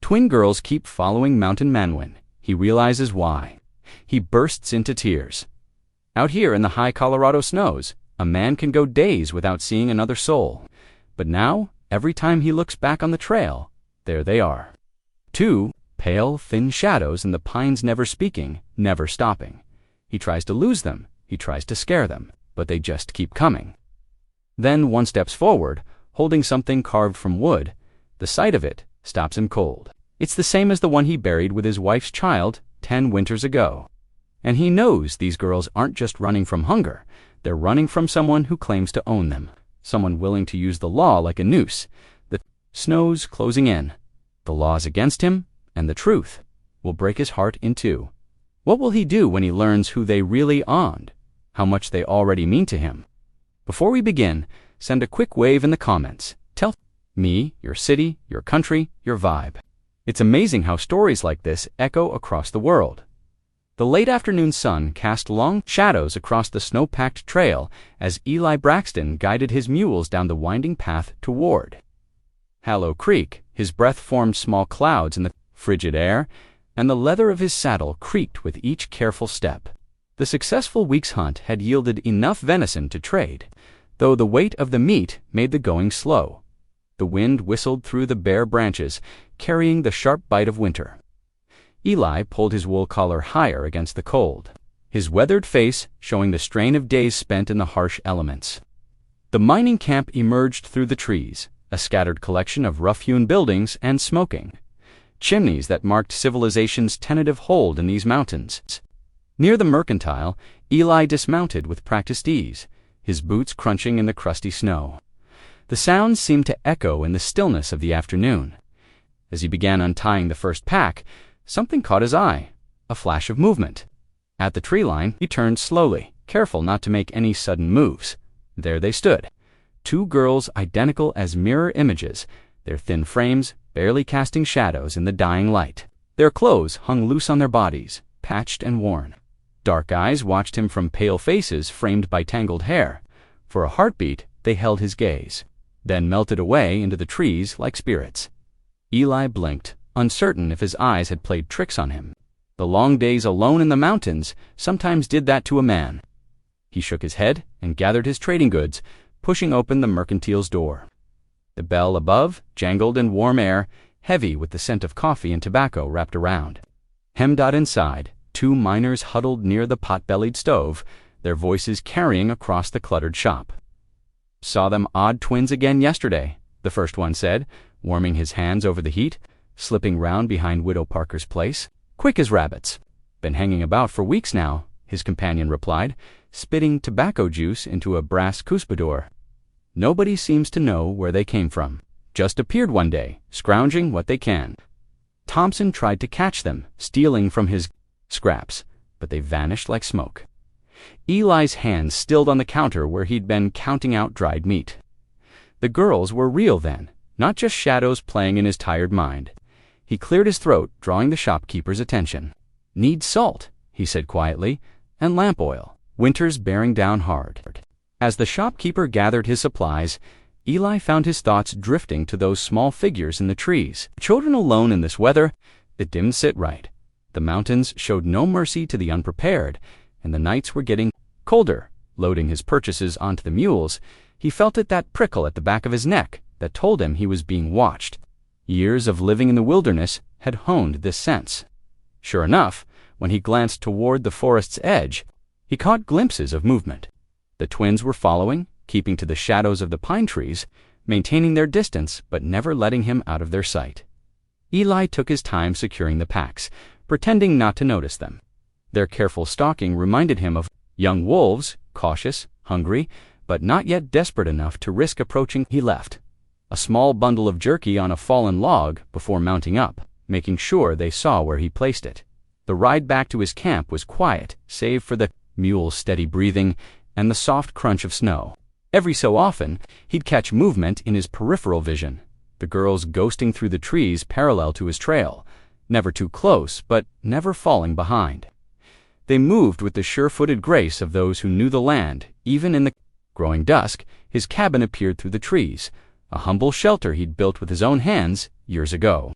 Twin girls keep following Mountain Manwin. He realizes why. He bursts into tears. Out here in the high Colorado snows, a man can go days without seeing another soul. But now, every time he looks back on the trail, there they are. Two pale, thin shadows in the pines, never speaking, never stopping. He tries to lose them, he tries to scare them, but they just keep coming. Then one steps forward, holding something carved from wood. The sight of it stops him cold. It's the same as the one he buried with his wife's child 10 winters ago. And he knows these girls aren't just running from hunger, they're running from someone who claims to own them, someone willing to use the law like a noose. The snow's closing in. The law's against him, and the truth will break his heart in two. What will he do when he learns who they really owned, how much they already mean to him? Before we begin, send a quick wave in the comments. Tell me your city, your country, your vibe. It's amazing how stories like this echo across the world. The late afternoon sun cast long shadows across the snow-packed trail as Eli Braxton guided his mules down the winding path toward Hallow Creek. His breath formed small clouds in the frigid air, and the leather of his saddle creaked with each careful step. The successful week's hunt had yielded enough venison to trade, though the weight of the meat made the going slow. The wind whistled through the bare branches, carrying the sharp bite of winter. Eli pulled his wool collar higher against the cold, his weathered face showing the strain of days spent in the harsh elements. The mining camp emerged through the trees, a scattered collection of rough-hewn buildings and smoking chimneys that marked civilization's tentative hold in these mountains. Near the mercantile, Eli dismounted with practiced ease, his boots crunching in the crusty snow. The sounds seemed to echo in the stillness of the afternoon. As he began untying the first pack, something caught his eye, a flash of movement. At the tree line, he turned slowly, careful not to make any sudden moves. There they stood, two girls identical as mirror images, their thin frames barely casting shadows in the dying light. Their clothes hung loose on their bodies, patched and worn. Dark eyes watched him from pale faces framed by tangled hair. For a heartbeat, they held his gaze, then melted away into the trees like spirits. Eli blinked, uncertain if his eyes had played tricks on him. The long days alone in the mountains sometimes did that to a man. He shook his head and gathered his trading goods, pushing open the mercantile's door. The bell above jangled in warm air, heavy with the scent of coffee and tobacco wrapped around. Hemmed inside, two miners huddled near the pot-bellied stove, their voices carrying across the cluttered shop. "Saw them odd twins again yesterday," the first one said, warming his hands over the heat, slipping round behind Widow Parker's place. "Quick as rabbits." "Been hanging about for weeks now," his companion replied, spitting tobacco juice into a brass cuspidor. "Nobody seems to know where they came from. Just appeared one day, scrounging what they can." Thompson tried to catch them, stealing from his scraps, but they vanished like smoke. Eli's hands stilled on the counter where he'd been counting out dried meat. The girls were real then, not just shadows playing in his tired mind. He cleared his throat, drawing the shopkeeper's attention. "Need salt," he said quietly, "and lamp oil. Winter's bearing down hard." As the shopkeeper gathered his supplies, Eli found his thoughts drifting to those small figures in the trees. Children alone in this weather, it didn't sit right. The mountains showed no mercy to the unprepared, and the nights were getting colder. Loading his purchases onto the mules, he felt that prickle at the back of his neck that told him he was being watched. Years of living in the wilderness had honed this sense. Sure enough, when he glanced toward the forest's edge, he caught glimpses of movement. The twins were following, keeping to the shadows of the pine trees, maintaining their distance but never letting him out of their sight. Eli took his time securing the packs, pretending not to notice them. Their careful stalking reminded him of young wolves, cautious, hungry, but not yet desperate enough to risk approaching. He left a small bundle of jerky on a fallen log before mounting up, making sure they saw where he placed it. The ride back to his camp was quiet, save for the mule's steady breathing and the soft crunch of snow. Every so often, he'd catch movement in his peripheral vision, the girls ghosting through the trees parallel to his trail, never too close, but never falling behind. They moved with the sure-footed grace of those who knew the land. Even in the growing dusk, his cabin appeared through the trees, a humble shelter he'd built with his own hands years ago.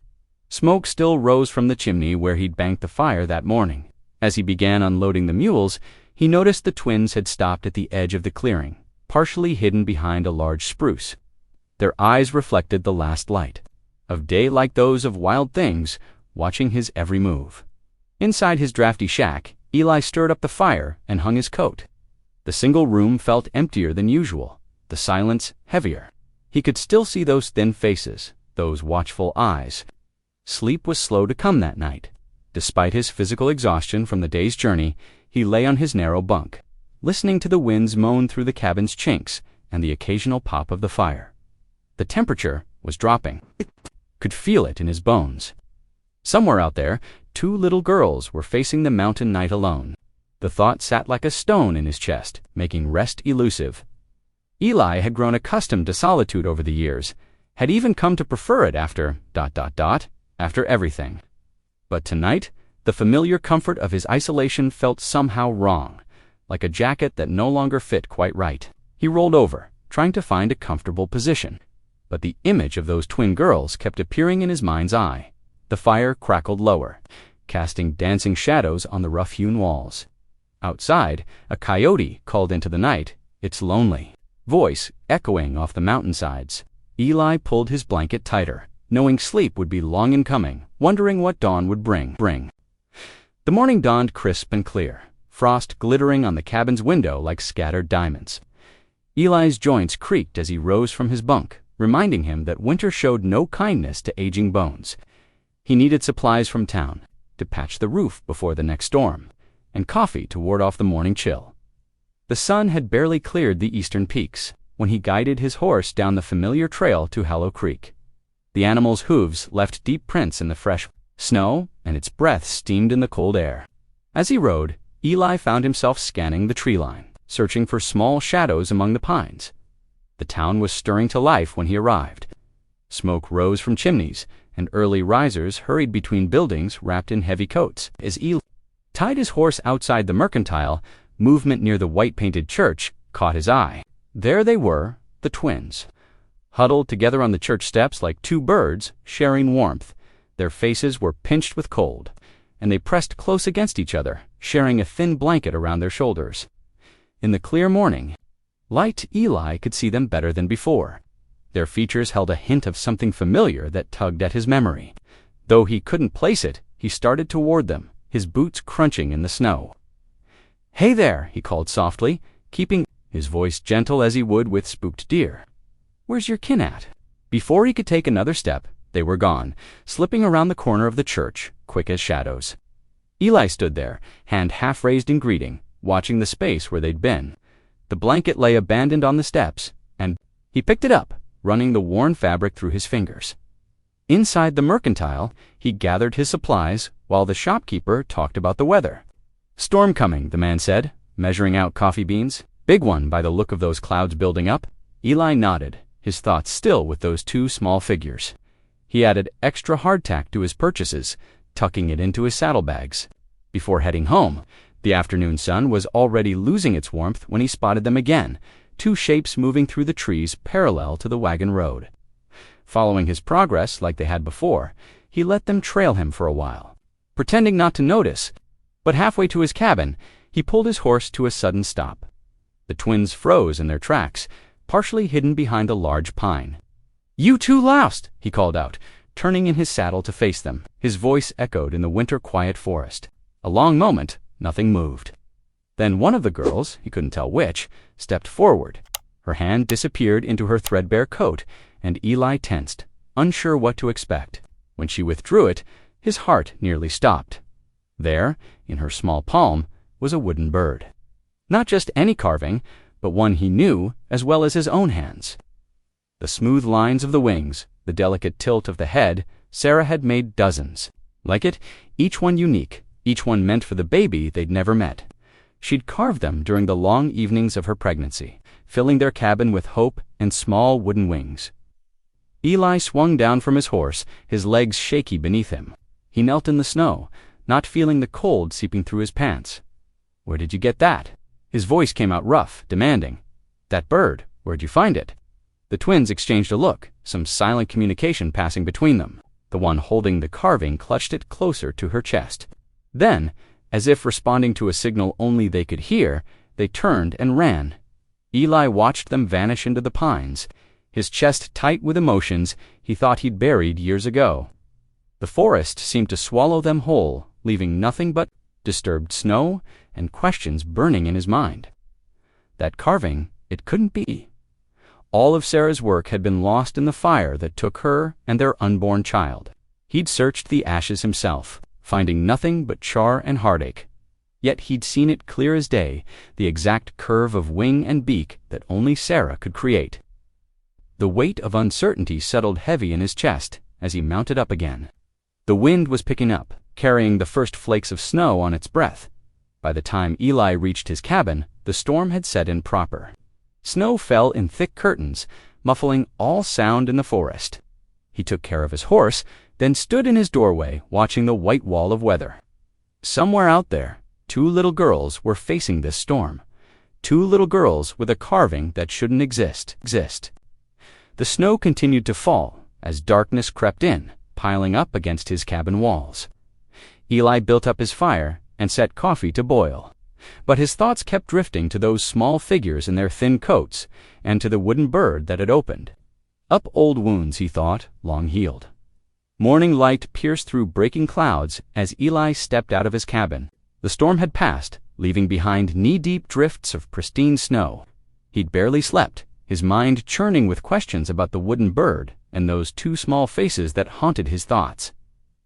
Smoke still rose from the chimney where he'd banked the fire that morning. As he began unloading the mules, he noticed the twins had stopped at the edge of the clearing, partially hidden behind a large spruce. Their eyes reflected the last light of day like those of wild things, watching his every move. Inside his drafty shack, Eli stirred up the fire and hung his coat. The single room felt emptier than usual, the silence heavier. He could still see those thin faces, those watchful eyes. Sleep was slow to come that night. Despite his physical exhaustion from the day's journey, he lay on his narrow bunk, listening to the winds moan through the cabin's chinks and the occasional pop of the fire. The temperature was dropping. Could feel it in his bones. Somewhere out there, 2 little girls were facing the mountain night alone. The thought sat like a stone in his chest, making rest elusive. Eli had grown accustomed to solitude over the years, had even come to prefer it after ... after everything. But tonight, the familiar comfort of his isolation felt somehow wrong, like a jacket that no longer fit quite right. He rolled over, trying to find a comfortable position. But the image of those twin girls kept appearing in his mind's eye. The fire crackled lower, casting dancing shadows on the rough-hewn walls. Outside, a coyote called into the night, its lonely voice echoing off the mountainsides. Eli pulled his blanket tighter, knowing sleep would be long in coming, wondering what dawn would bring. The morning dawned crisp and clear, frost glittering on the cabin's window like scattered diamonds. Eli's joints creaked as he rose from his bunk, reminding him that winter showed no kindness to aging bones. He needed supplies from town, to patch the roof before the next storm, and coffee to ward off the morning chill. The sun had barely cleared the eastern peaks when he guided his horse down the familiar trail to Hollow Creek. The animal's hooves left deep prints in the fresh snow, and its breath steamed in the cold air. As he rode, Eli found himself scanning the tree line, searching for small shadows among the pines. The town was stirring to life when he arrived. Smoke rose from chimneys, and early risers hurried between buildings wrapped in heavy coats. As Eli tied his horse outside the mercantile, movement near the white-painted church caught his eye. There they were, the twins, huddled together on the church steps like 2 birds, sharing warmth. Their faces were pinched with cold, and they pressed close against each other, sharing a thin blanket around their shoulders. In the clear morning light, Eli could see them better than before. Their features held a hint of something familiar that tugged at his memory. Though he couldn't place it, he started toward them, his boots crunching in the snow. "Hey there," he called softly, keeping his voice gentle as he would with spooked deer. "Where's your kin at?" Before he could take another step, they were gone, slipping around the corner of the church, quick as shadows. Eli stood there, hand half raised in greeting, watching the space where they'd been. The blanket lay abandoned on the steps, and he picked it up, running the worn fabric through his fingers. Inside the mercantile, he gathered his supplies while the shopkeeper talked about the weather. "Storm coming," the man said, measuring out coffee beans. "Big one by the look of those clouds building up." Eli nodded, his thoughts still with those 2 small figures. He added extra hardtack to his purchases, tucking it into his saddlebags. Before heading home, the afternoon sun was already losing its warmth when he spotted them again, 2 shapes moving through the trees parallel to the wagon road. Following his progress like they had before, he let them trail him for a while, pretending not to notice. But halfway to his cabin, he pulled his horse to a sudden stop. The twins froze in their tracks, partially hidden behind a large pine. "You 2 lost," he called out, turning in his saddle to face them. His voice echoed in the winter-quiet forest. A long moment, nothing moved. Then one of the girls, he couldn't tell which, stepped forward. Her hand disappeared into her threadbare coat, and Eli tensed, unsure what to expect. When she withdrew it, his heart nearly stopped. There, in her small palm, was a wooden bird. Not just any carving, but one he knew as well as his own hands. The smooth lines of the wings, the delicate tilt of the head, Sarah had made dozens. Like it, each one unique, each one meant for the baby they'd never met. She'd carved them during the long evenings of her pregnancy, filling their cabin with hope and small wooden wings. Eli swung down from his horse, his legs shaky beneath him. He knelt in the snow, not feeling the cold seeping through his pants. "Where did you get that?" His voice came out rough, demanding. "That bird, where'd you find it?" The twins exchanged a look, some silent communication passing between them. The one holding the carving clutched it closer to her chest. Then, as if responding to a signal only they could hear, they turned and ran. Eli watched them vanish into the pines, his chest tight with emotions he thought he'd buried years ago. The forest seemed to swallow them whole, leaving nothing but disturbed snow and questions burning in his mind. That carving, it couldn't be. All of Sarah's work had been lost in the fire that took her and their unborn child. He'd searched the ashes himself, finding nothing but char and heartache. Yet he'd seen it clear as day, the exact curve of wing and beak that only Sarah could create. The weight of uncertainty settled heavy in his chest as he mounted up again. The wind was picking up, carrying the first flakes of snow on its breath. By the time Eli reached his cabin, the storm had set in proper. Snow fell in thick curtains, muffling all sound in the forest. He took care of his horse, then stood in his doorway watching the white wall of weather. Somewhere out there, 2 little girls were facing this storm. 2 little girls with a carving that shouldn't exist. The snow continued to fall as darkness crept in, piling up against his cabin walls. Eli built up his fire and set coffee to boil. But his thoughts kept drifting to those small figures in their thin coats and to the wooden bird that had opened. Up old wounds, he thought, long healed. Morning light pierced through breaking clouds as Eli stepped out of his cabin. The storm had passed, leaving behind knee-deep drifts of pristine snow. He'd barely slept, his mind churning with questions about the wooden bird and those 2 small faces that haunted his thoughts.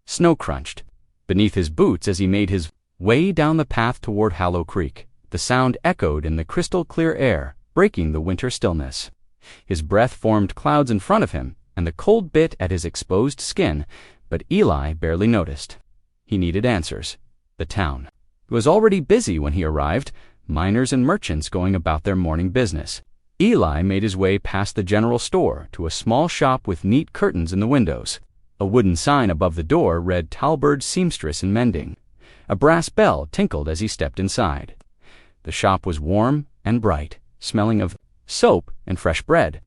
Snow crunched beneath his boots as he made his way down the path toward Hollow Creek. The sound echoed in the crystal-clear air, breaking the winter stillness. His breath formed clouds in front of him, and the cold bit at his exposed skin, but Eli barely noticed. He needed answers. The town was already busy when he arrived, miners and merchants going about their morning business. Eli made his way past the general store to a small shop with neat curtains in the windows. A wooden sign above the door read Talbert Seamstress and Mending. A brass bell tinkled as he stepped inside. The shop was warm and bright, smelling of soap and fresh bread.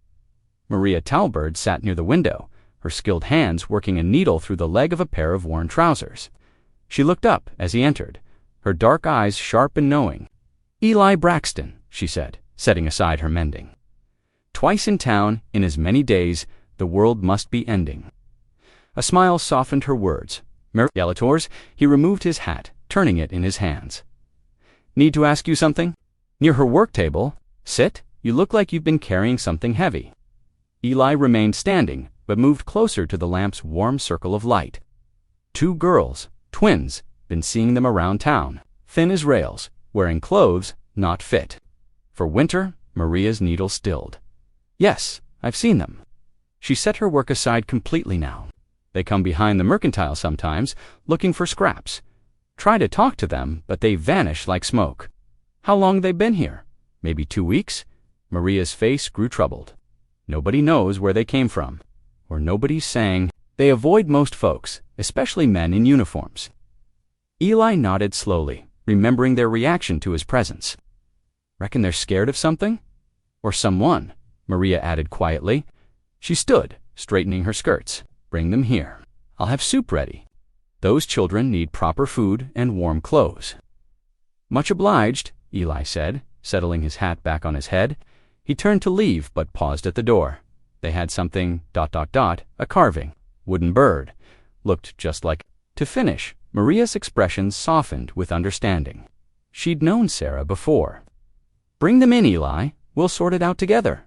Maria Talbert sat near the window, her skilled hands working a needle through the leg of a pair of worn trousers. She looked up as he entered, her dark eyes sharp and knowing. "Eli Braxton," she said, setting aside her mending. Twice in town, in as many days, the world must be ending. A smile softened her words. Elators, he removed his hat, turning it in his hands. "Need to ask you something?" Near her work table, "Sit, you look like you've been carrying something heavy." Eli remained standing, but moved closer to the lamp's warm circle of light. 2 girls, twins, been seeing them around town, thin as rails, wearing clothes not fit. For winter, Maria's needle stilled. "Yes, I've seen them." She set her work aside completely now. They come behind the mercantile sometimes, looking for scraps. Try to talk to them, but they vanish like smoke. "How long they been here? Maybe 2 weeks?" Maria's face grew troubled. Nobody knows where they came from, or nobody's saying. They avoid most folks, especially men in uniforms. Eli nodded slowly, remembering their reaction to his presence. "Reckon they're scared of something? Or someone," Maria added quietly. She stood, straightening her skirts. "Bring them here. I'll have soup ready. Those children need proper food and warm clothes." "Much obliged," Eli said, settling his hat back on his head. He turned to leave, but paused at the door. They had something, ... a carving, wooden bird, looked just like. To finish, Maria's expression softened with understanding. She'd known Sarah before. "Bring them in, Eli. We'll sort it out together."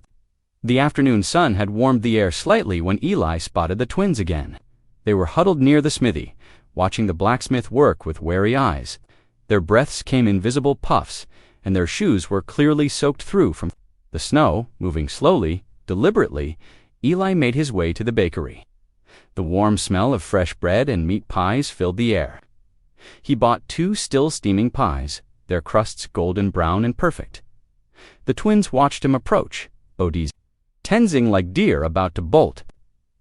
The afternoon sun had warmed the air slightly when Eli spotted the twins again. They were huddled near the smithy, watching the blacksmith work with wary eyes. Their breaths came in visible puffs, and their shoes were clearly soaked through from the snow. Moving slowly, deliberately, Eli made his way to the bakery. The warm smell of fresh bread and meat pies filled the air. He bought 2 still steaming pies, their crusts golden brown and perfect. The twins watched him approach, bodies tensing like deer about to bolt.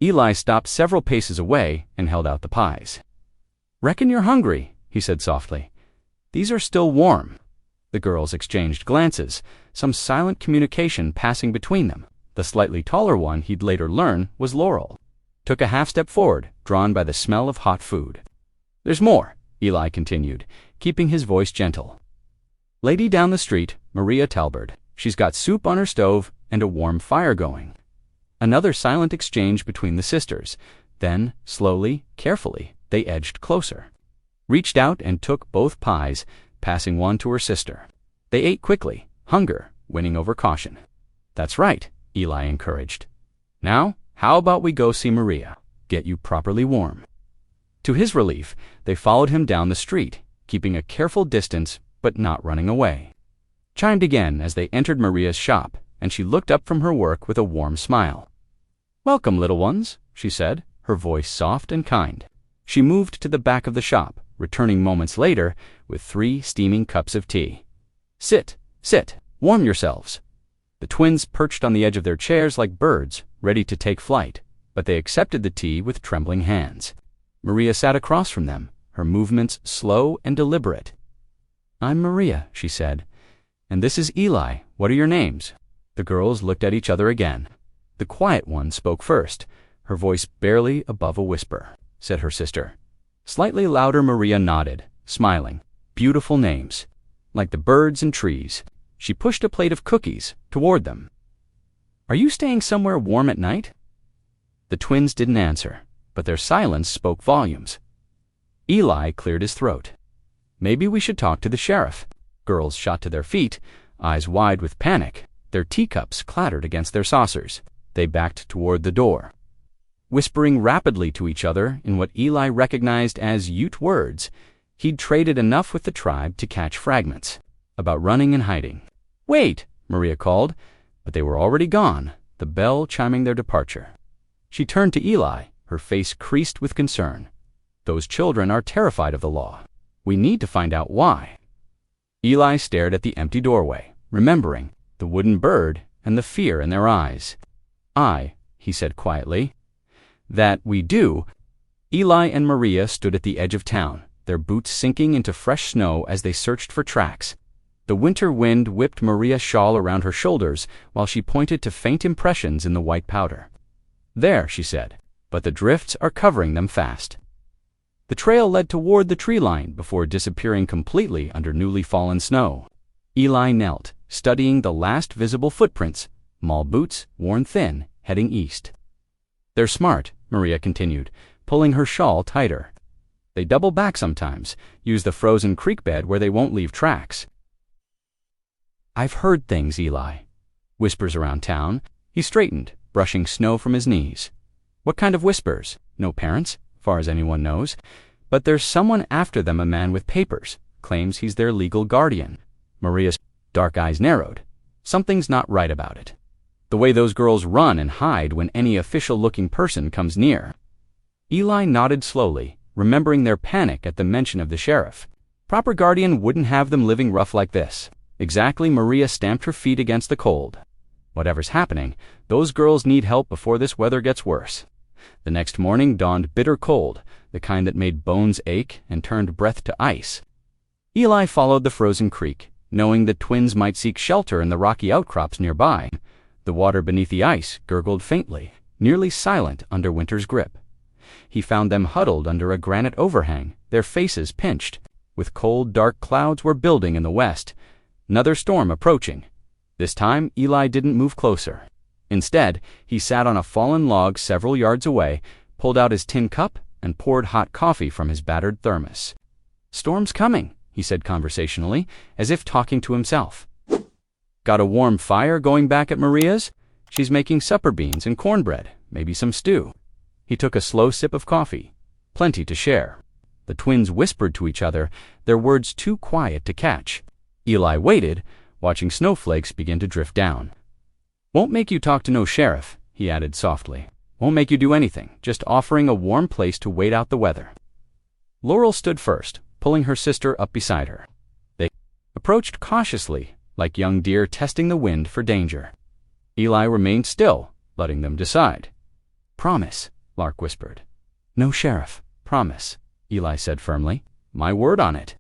Eli stopped several paces away and held out the pies. "Reckon you're hungry," he said softly. "These are still warm." The girls exchanged glances, some silent communication passing between them. The slightly taller one, he'd later learn, was Laurel. took a half step forward, drawn by the smell of hot food. "There's more," Eli continued, keeping his voice gentle. "Lady down the street, Maria Talbert. She's got soup on her stove and a warm fire going." Another silent exchange between the sisters. Then, slowly, carefully, they edged closer. Reached out and took both pies, passing one to her sister. They ate quickly, hunger winning over caution. "That's right," Eli encouraged. "Now, how about we go see Maria? Get you properly warm." To his relief, they followed him down the street, keeping a careful distance but not running away. Chimed again as they entered Maria's shop, and she looked up from her work with a warm smile. "Welcome, little ones," she said, her voice soft and kind. She moved to the back of the shop, returning moments later with 3 steaming cups of tea. Sit, warm yourselves." The twins perched on the edge of their chairs like birds, ready to take flight, but they accepted the tea with trembling hands. Maria sat across from them, her movements slow and deliberate. "I'm Maria," she said, "and this is Eli. What are your names?" The girls looked at each other again. The quiet one spoke first, her voice barely above a whisper. Said her sister. Slightly louder, Maria nodded, smiling. "Beautiful names, like the birds and trees." She pushed a plate of cookies toward them. "Are you staying somewhere warm at night?" The twins didn't answer, but their silence spoke volumes. Eli cleared his throat. "Maybe we should talk to the sheriff." Girls shot to their feet, eyes wide with panic. Their teacups clattered against their saucers. They backed toward the door, whispering rapidly to each other in what Eli recognized as Ute words. He'd traded enough with the tribe to catch fragments about running and hiding. "Wait," Maria called, but they were already gone, the bell chiming their departure. She turned to Eli, her face creased with concern. "Those children are terrified of the law. We need to find out why." Eli stared at the empty doorway, remembering the wooden bird and the fear in their eyes. He said quietly. "That we do." Eli and Maria stood at the edge of town, their boots sinking into fresh snow as they searched for tracks. The winter wind whipped Maria's shawl around her shoulders while she pointed to faint impressions in the white powder. "There," she said, "but the drifts are covering them fast." The trail led toward the tree line before disappearing completely under newly fallen snow. Eli knelt, studying the last visible footprints, mall boots, worn thin, heading east. "They're smart," Maria continued, pulling her shawl tighter. "They double back sometimes, use the frozen creek bed where they won't leave tracks." "I've heard things, Eli. Whispers around town." He straightened, brushing snow from his knees. "What kind of whispers? No parents, far as anyone knows. But there's someone after them, a man with papers. Claims he's their legal guardian." Maria's dark eyes narrowed. Something's not right about it. The way those girls run and hide when any official-looking person comes near. Eli nodded slowly, remembering their panic at the mention of the sheriff. Proper guardian wouldn't have them living rough like this. Exactly. Maria stamped her feet against the cold. Whatever's happening, those girls need help before this weather gets worse. The next morning dawned bitter cold, the kind that made bones ache and turned breath to ice. Eli followed the frozen creek, knowing the twins might seek shelter in the rocky outcrops nearby. The water beneath the ice gurgled faintly, nearly silent under winter's grip. He found them huddled under a granite overhang, their faces pinched, with cold, dark clouds were building in the west. Another storm approaching. This time, Eli didn't move closer. Instead, he sat on a fallen log several yards away, pulled out his tin cup, and poured hot coffee from his battered thermos. "Storm's coming," he said conversationally, as if talking to himself. "Got a warm fire going back at Maria's? She's making supper beans and cornbread, maybe some stew." He took a slow sip of coffee. Plenty to share. The twins whispered to each other, their words too quiet to catch. Eli waited, watching snowflakes begin to drift down. "Won't make you talk to no sheriff," he added softly. "Won't make you do anything, just offering a warm place to wait out the weather." Laurel stood first, pulling her sister up beside her. They approached cautiously, like young deer testing the wind for danger. Eli remained still, letting them decide. "Promise," Lark whispered. "No sheriff, promise," Eli said firmly. "My word on it."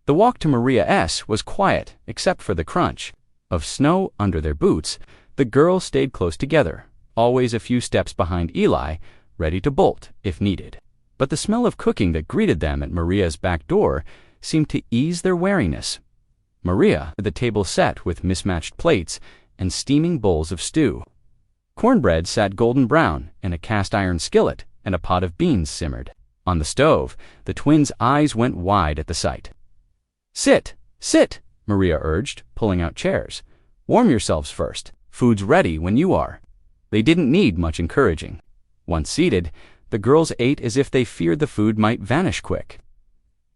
The walk to Maria S. was quiet, except for the crunch of snow under their boots. The girls stayed close together, always a few steps behind Eli, ready to bolt if needed. But the smell of cooking that greeted them at Maria's back door seemed to ease their wariness. Maria had the table set with mismatched plates and steaming bowls of stew. Cornbread sat golden brown in a cast-iron skillet, and a pot of beans simmered. On the stove, the twins' eyes went wide at the sight. "Sit, sit," Maria urged, pulling out chairs. "Warm yourselves first. Food's ready when you are." They didn't need much encouraging. Once seated, the girls ate as if they feared the food might vanish quick.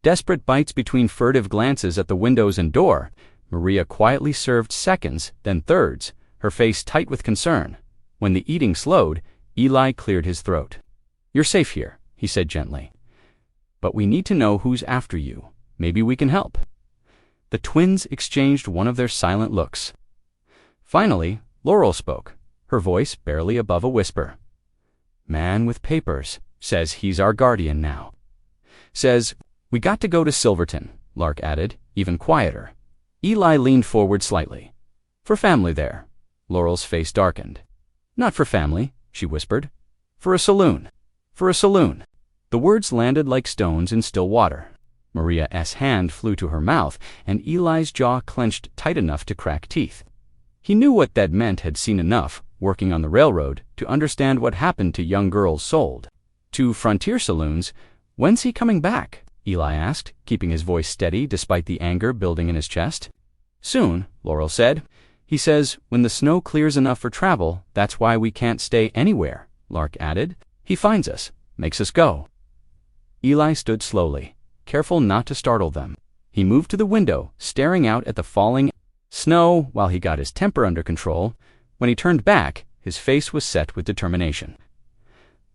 Desperate bites between furtive glances at the windows and door, Maria quietly served seconds, then thirds, her face tight with concern. When the eating slowed, Eli cleared his throat. "You're safe here," he said gently. "But we need to know who's after you. Maybe we can help." The twins exchanged one of their silent looks. Finally, Laurel spoke, her voice barely above a whisper. "Man with papers says he's our guardian now. Says, we got to go to Silverton," Lark added, even quieter. Eli leaned forward slightly. "For family there." Laurel's face darkened. "Not for family," she whispered. "For a saloon. For a saloon." The words landed like stones in still water. Maria's hand flew to her mouth, and Eli's jaw clenched tight enough to crack teeth. He knew what that meant, had seen enough, working on the railroad, to understand what happened to young girls sold. To frontier saloons. "When's he coming back?" Eli asked, keeping his voice steady despite the anger building in his chest. "Soon," Laurel said. "He says when the snow clears enough for travel, that's why we can't stay anywhere," Lark added. "He finds us, makes us go." Eli stood slowly, careful not to startle them. He moved to the window, staring out at the falling snow while he got his temper under control. When he turned back, his face was set with determination.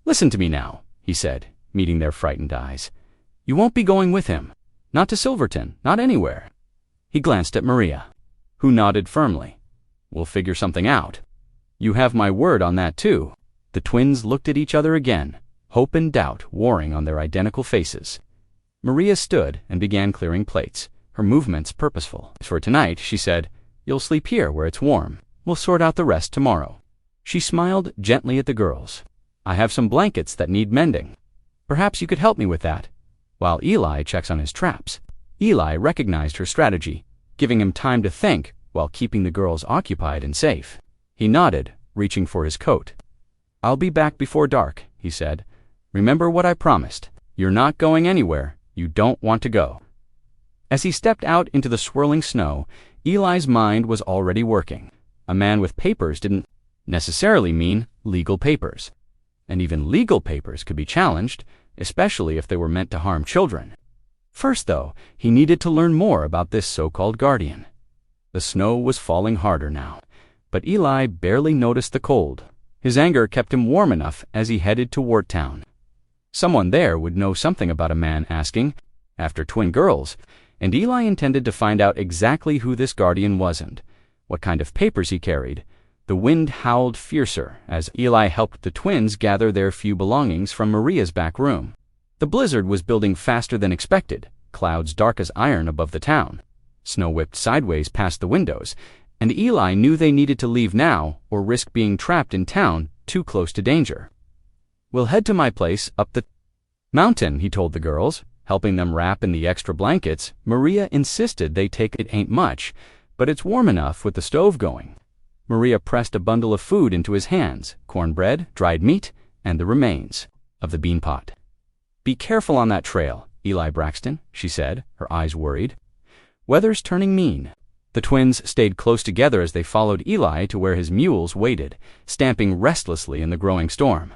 "Listen to me now," he said, meeting their frightened eyes. "You won't be going with him. Not to Silverton, not anywhere." He glanced at Maria, who nodded firmly. "We'll figure something out." "You have my word on that, too." The twins looked at each other again, hope and doubt warring on their identical faces. Maria stood and began clearing plates, her movements purposeful. "For tonight," she said, "you'll sleep here where it's warm. We'll sort out the rest tomorrow." She smiled gently at the girls. "I have some blankets that need mending. Perhaps you could help me with that, while Eli checks on his traps." Eli recognized her strategy, giving him time to think while keeping the girls occupied and safe. He nodded, reaching for his coat. "I'll be back before dark," he said. "Remember what I promised. You're not going anywhere you don't want to go." As he stepped out into the swirling snow, Eli's mind was already working. A man with papers didn't necessarily mean legal papers. And even legal papers could be challenged, especially if they were meant to harm children. First, though, he needed to learn more about this so-called guardian. The snow was falling harder now, but Eli barely noticed the cold. His anger kept him warm enough as he headed toward town. Someone there would know something about a man asking after twin girls, and Eli intended to find out exactly who this guardian was and what kind of papers he carried. The wind howled fiercer as Eli helped the twins gather their few belongings from Maria's back room. The blizzard was building faster than expected, clouds dark as iron above the town. Snow whipped sideways past the windows, and Eli knew they needed to leave now or risk being trapped in town too close to danger. "We'll head to my place up the mountain," he told the girls, helping them wrap in the extra blankets. Maria insisted they take it. "Ain't much, but it's warm enough with the stove going." Maria pressed a bundle of food into his hands, cornbread, dried meat, and the remains of the bean pot. "Be careful on that trail, Eli Braxton," she said, her eyes worried. "Weather's turning mean." The twins stayed close together as they followed Eli to where his mules waited, stamping restlessly in the growing storm.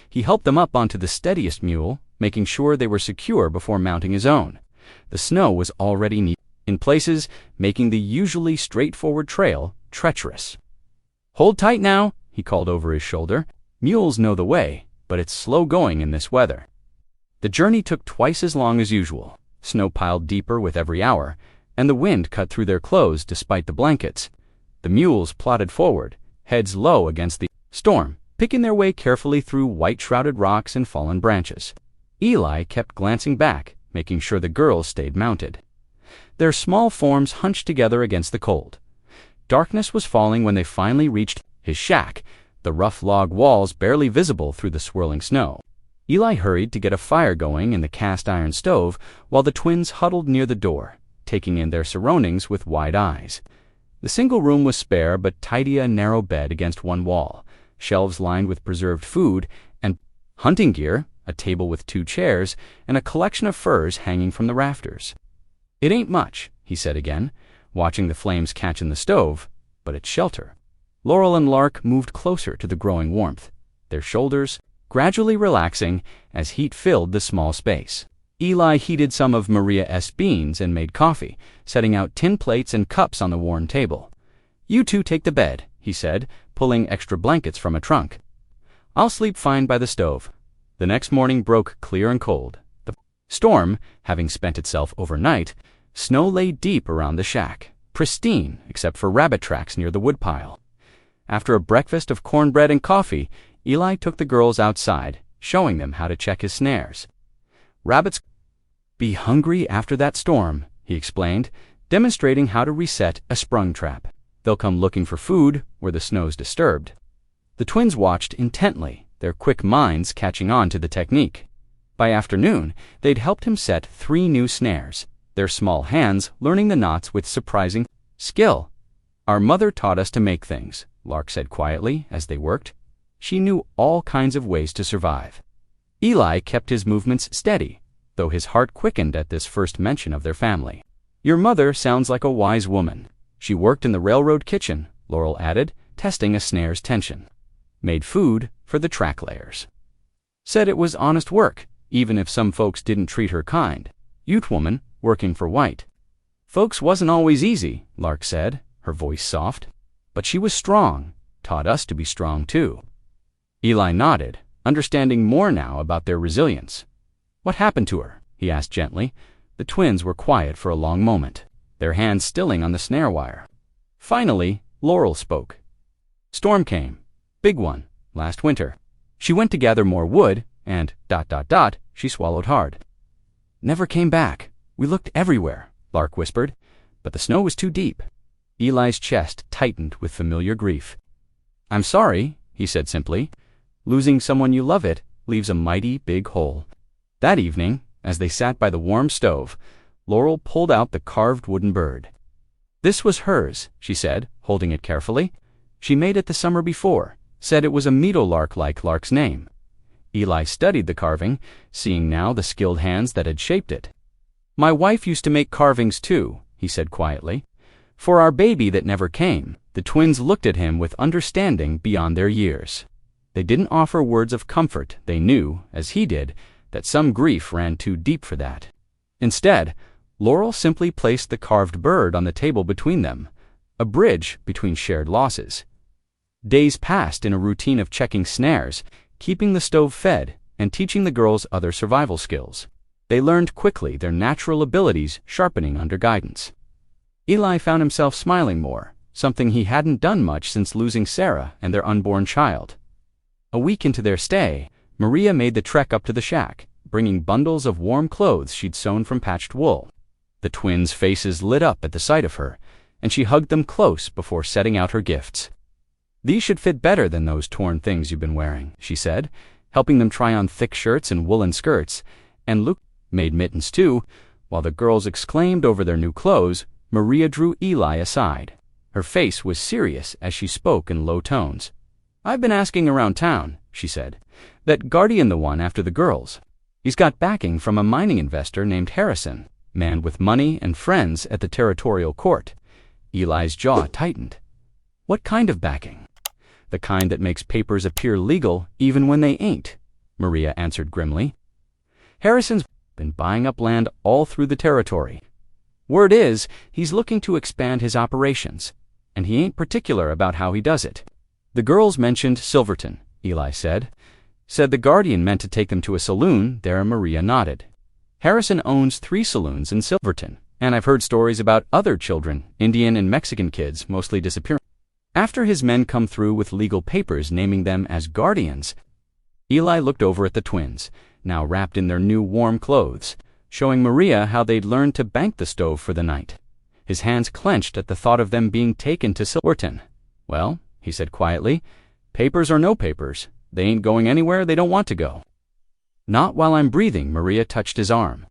He helped them up onto the steadiest mule, making sure they were secure before mounting his own. The snow was already knee in places, making the usually straightforward trail treacherous. "Hold tight now," he called over his shoulder. "Mules know the way, but it's slow going in this weather." The journey took twice as long as usual. Snow piled deeper with every hour, and the wind cut through their clothes despite the blankets. The mules plodded forward, heads low against the storm, picking their way carefully through white-shrouded rocks and fallen branches. Eli kept glancing back, making sure the girls stayed mounted. Their small forms hunched together against the cold. Darkness was falling when they finally reached his shack, the rough log walls barely visible through the swirling snow. Eli hurried to get a fire going in the cast-iron stove while the twins huddled near the door, taking in their surroundings with wide eyes. The single room was spare but tidy, a narrow bed against one wall, shelves lined with preserved food and hunting gear, a table with 2 chairs, and a collection of furs hanging from the rafters. "It ain't much," he said again, watching the flames catch in the stove, "but it's shelter." Laurel and Lark moved closer to the growing warmth, their shoulders gradually relaxing as heat filled the small space. Eli heated some of Maria's beans and made coffee, setting out tin plates and cups on the worn table. "You two take the bed," he said, pulling extra blankets from a trunk. "I'll sleep fine by the stove." The next morning broke clear and cold. The storm, having spent itself overnight, snow lay deep around the shack, pristine except for rabbit tracks near the woodpile. After a breakfast of cornbread and coffee, Eli took the girls outside, showing them how to check his snares. "Rabbits be hungry after that storm," he explained, demonstrating how to reset a sprung trap. "They'll come looking for food where the snow's disturbed." The twins watched intently, their quick minds catching on to the technique. By afternoon, they'd helped him set 3 new snares, their small hands learning the knots with surprising skill. "Our mother taught us to make things," Lark said quietly as they worked. "She knew all kinds of ways to survive." Eli kept his movements steady, though his heart quickened at this first mention of their family. "Your mother sounds like a wise woman. She worked in the railroad kitchen," Laurel added, testing a snare's tension. "Made food for the track layers. Said it was honest work, even if some folks didn't treat her kind. Ute woman, working for White. Folks wasn't always easy," Lark said, her voice soft. "But she was strong, taught us to be strong too." Eli nodded, understanding more now about their resilience. "What happened to her?" he asked gently. The twins were quiet for a long moment, their hands stilling on the snare wire. Finally, Laurel spoke. "Storm came. Big one. Last winter. She went to gather more wood, and ... she swallowed hard. Never came back. We looked everywhere," Lark whispered, "but the snow was too deep." Eli's chest tightened with familiar grief. "I'm sorry," he said simply. "Losing someone you love it leaves a mighty big hole." That evening, as they sat by the warm stove, Laurel pulled out the carved wooden bird. "This was hers," she said, holding it carefully. "She made it the summer before, said it was a meadowlark like Lark's name." Eli studied the carving, seeing now the skilled hands that had shaped it. "My wife used to make carvings too," he said quietly. "For our baby that never came." The twins looked at him with understanding beyond their years. They didn't offer words of comfort. They knew, as he did, that some grief ran too deep for that. Instead, Laurel simply placed the carved bird on the table between them, a bridge between shared losses. Days passed in a routine of checking snares, keeping the stove fed, and teaching the girls other survival skills. They learned quickly, their natural abilities sharpening under guidance. Eli found himself smiling more, something he hadn't done much since losing Sarah and their unborn child. A week into their stay, Maria made the trek up to the shack, bringing bundles of warm clothes she'd sewn from patched wool. The twins' faces lit up at the sight of her, and she hugged them close before setting out her gifts. "These should fit better than those torn things you've been wearing," she said, helping them try on thick shirts and woolen skirts, and Luke made mittens too. While the girls exclaimed over their new clothes, Maria drew Eli aside. Her face was serious as she spoke in low tones. "I've been asking around town," she said. "That guardian the one after the girls. He's got backing from a mining investor named Harrison, man with money and friends at the territorial court." Eli's jaw tightened. "What kind of backing?" "The kind that makes papers appear legal even when they ain't," Maria answered grimly. "Harrison's been buying up land all through the territory. Word is, he's looking to expand his operations, and he ain't particular about how he does it." "The girls mentioned Silverton," Eli said. "Said the guardian meant to take them to a saloon there." Maria nodded. "Harrison owns 3 saloons in Silverton, and I've heard stories about other children, Indian and Mexican kids, mostly disappearing. After his men come through with legal papers naming them as guardians." Eli looked over at the twins, now wrapped in their new warm clothes, showing Maria how they'd learned to bank the stove for the night. His hands clenched at the thought of them being taken to Silverton. "Well," he said quietly, Papers or no papers, they ain't going anywhere they don't want to go. Not while I'm breathing, Maria touched his arm.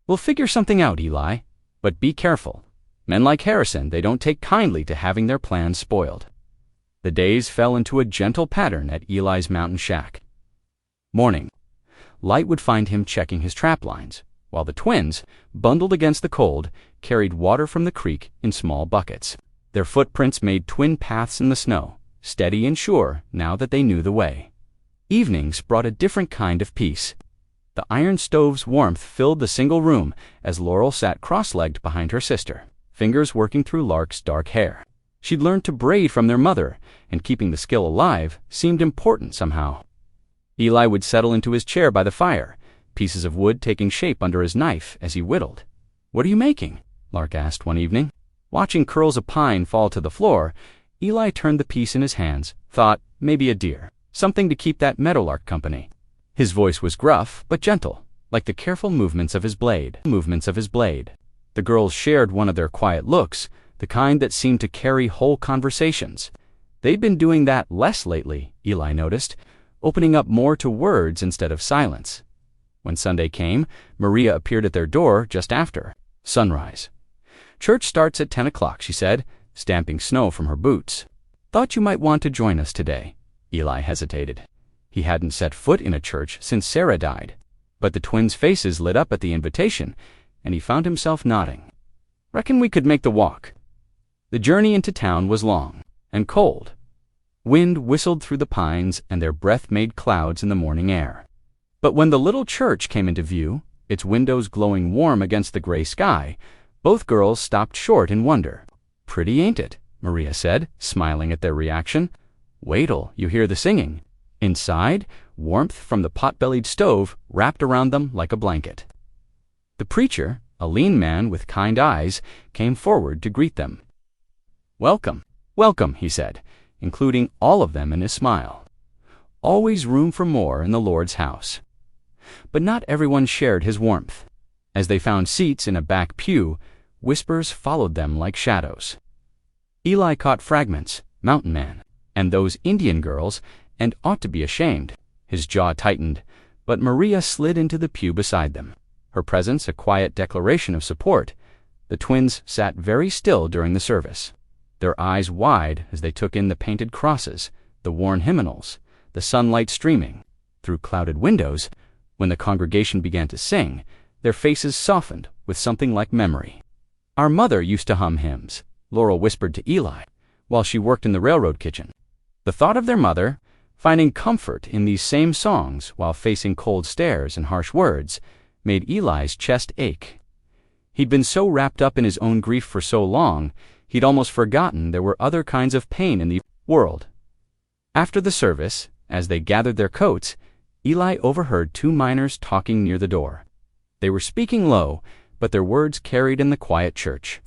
We'll figure something out, Eli, but be careful. Men like Harrison, they don't take kindly to having their plans spoiled. The days fell into a gentle pattern at Eli's mountain shack. Morning. Light would find him checking his trap lines, while the twins, bundled against the cold, carried water from the creek in small buckets. Their footprints made twin paths in the snow, steady and sure now that they knew the way. Evenings brought a different kind of peace. The iron stove's warmth filled the single room as Laurel sat cross-legged behind her sister, fingers working through Lark's dark hair. She'd learned to braid from their mother, and keeping the skill alive seemed important somehow. Eli would settle into his chair by the fire, pieces of wood taking shape under his knife as he whittled. "What are you making?" Lark asked one evening. Watching curls of pine fall to the floor, Eli turned the piece in his hands, thought maybe a deer, something to keep that meadowlark company. His voice was gruff but gentle, like the careful movements of his blade. The girls shared one of their quiet looks, the kind that seemed to carry whole conversations. They'd been doing that less lately, Eli noticed, opening up more to words instead of silence. When Sunday came, Maria appeared at their door just after sunrise. "Church starts at 10 o'clock, she said, stamping snow from her boots. "Thought you might want to join us today." Eli hesitated. He hadn't set foot in a church since Sarah died, but the twins' faces lit up at the invitation, and he found himself nodding. "Reckon we could make the walk." The journey into town was long and cold. Wind whistled through the pines, and their breath made clouds in the morning air. But when the little church came into view, its windows glowing warm against the gray sky, both girls stopped short in wonder. "Pretty, ain't it?" Maria said, smiling at their reaction. "Wait till you hear the singing." Inside, warmth from the pot-bellied stove wrapped around them like a blanket. The preacher, a lean man with kind eyes, came forward to greet them. "Welcome, welcome," he said, including all of them in his smile. Always room for more in the Lord's house. But not everyone shared his warmth. As they found seats in a back pew, whispers followed them like shadows. Eli caught fragments, mountain man, and those Indian girls, and ought to be ashamed. His jaw tightened, but Maria slid into the pew beside them, her presence a quiet declaration of support. The twins sat very still during the service, their eyes wide as they took in the painted crosses, the worn hymnals, the sunlight streaming through clouded windows. When the congregation began to sing, their faces softened with something like memory. "Our mother used to hum hymns," Laurel whispered to Eli, while she worked in the railroad kitchen. The thought of their mother, finding comfort in these same songs while facing cold stares and harsh words, made Eli's chest ache. He'd been so wrapped up in his own grief for so long, he'd almost forgotten there were other kinds of pain in the world. After the service, as they gathered their coats, Eli overheard two miners talking near the door. They were speaking low, but their words carried in the quiet church.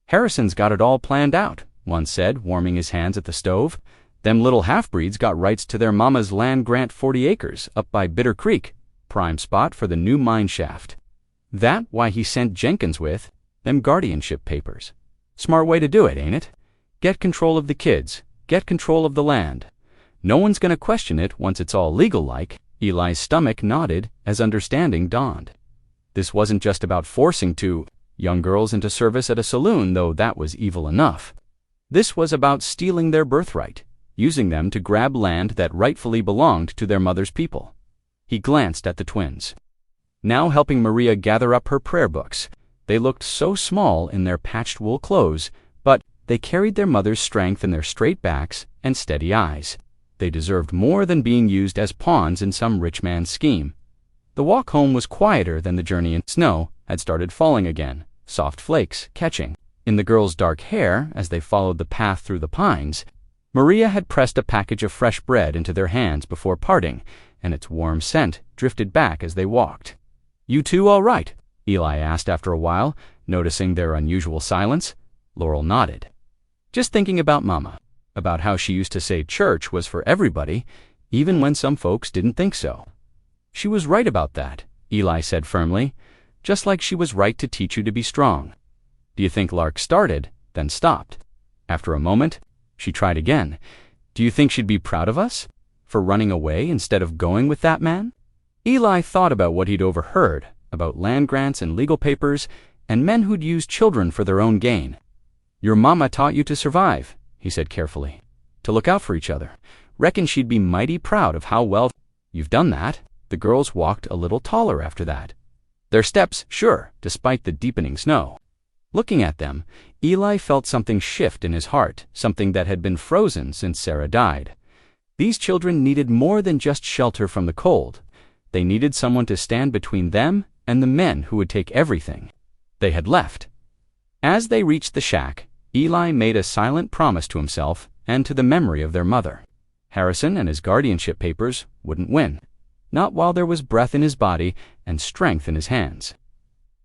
"Harrison's got it all planned out," one said, warming his hands at the stove. "Them little half-breeds got rights to their mama's land grant 40 acres up by Bitter Creek, prime spot for the new mine shaft. That why he sent Jenkins with them guardianship papers. Smart way to do it, ain't it? Get control of the kids, get control of the land. No one's gonna question it once it's all legal-like." Eli's stomach nodded as understanding dawned. This wasn't just about forcing two young girls into service at a saloon, though that was evil enough. This was about stealing their birthright, using them to grab land that rightfully belonged to their mother's people. He glanced at the twins, now helping Maria gather up her prayer books. They looked so small in their patched wool clothes, but they carried their mother's strength in their straight backs and steady eyes. They deserved more than being used as pawns in some rich man's scheme. The walk home was quieter than the journey, and snow had started falling again, soft flakes catching in the girls' dark hair as they followed the path through the pines. Maria had pressed a package of fresh bread into their hands before parting, and its warm scent drifted back as they walked. "You two all right?" Eli asked after a while, noticing their unusual silence. Laurel nodded. "Just thinking about Mama, about how she used to say church was for everybody, even when some folks didn't think so." "She was right about that," Eli said firmly, "just like she was right to teach you to be strong." "Do you think Lark started, then stopped?" After a moment, she tried again. Do you think she'd be proud of us? For running away instead of going with that man? Eli thought about what he'd overheard, about land grants and legal papers, and men who'd use children for their own gain. Your mama taught you to survive, he said carefully. To look out for each other. Reckon she'd be mighty proud of how well you've done that. The girls walked a little taller after that. Their steps, sure, despite the deepening snow. Looking at them, Eli felt something shift in his heart, something that had been frozen since Sarah died. These children needed more than just shelter from the cold. They needed someone to stand between them and the men who would take everything. They had left. As they reached the shack, Eli made a silent promise to himself and to the memory of their mother. Harrison and his guardianship papers wouldn't win. Not while there was breath in his body and strength in his hands.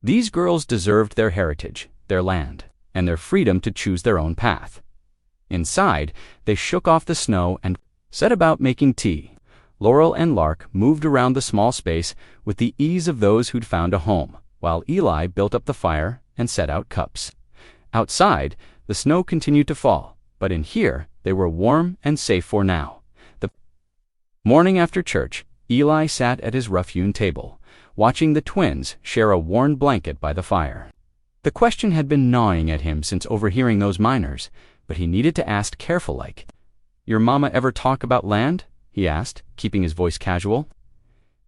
These girls deserved their heritage, their land, and their freedom to choose their own path. Inside, they shook off the snow and set about making tea. Laurel and Lark moved around the small space with the ease of those who'd found a home, while Eli built up the fire and set out cups. Outside, the snow continued to fall, but in here, they were warm and safe for now. The morning after church, Eli sat at his rough-hewn table, watching the twins share a worn blanket by the fire. The question had been gnawing at him since overhearing those miners, but he needed to ask careful-like. Your mama ever talk about land? He asked, keeping his voice casual.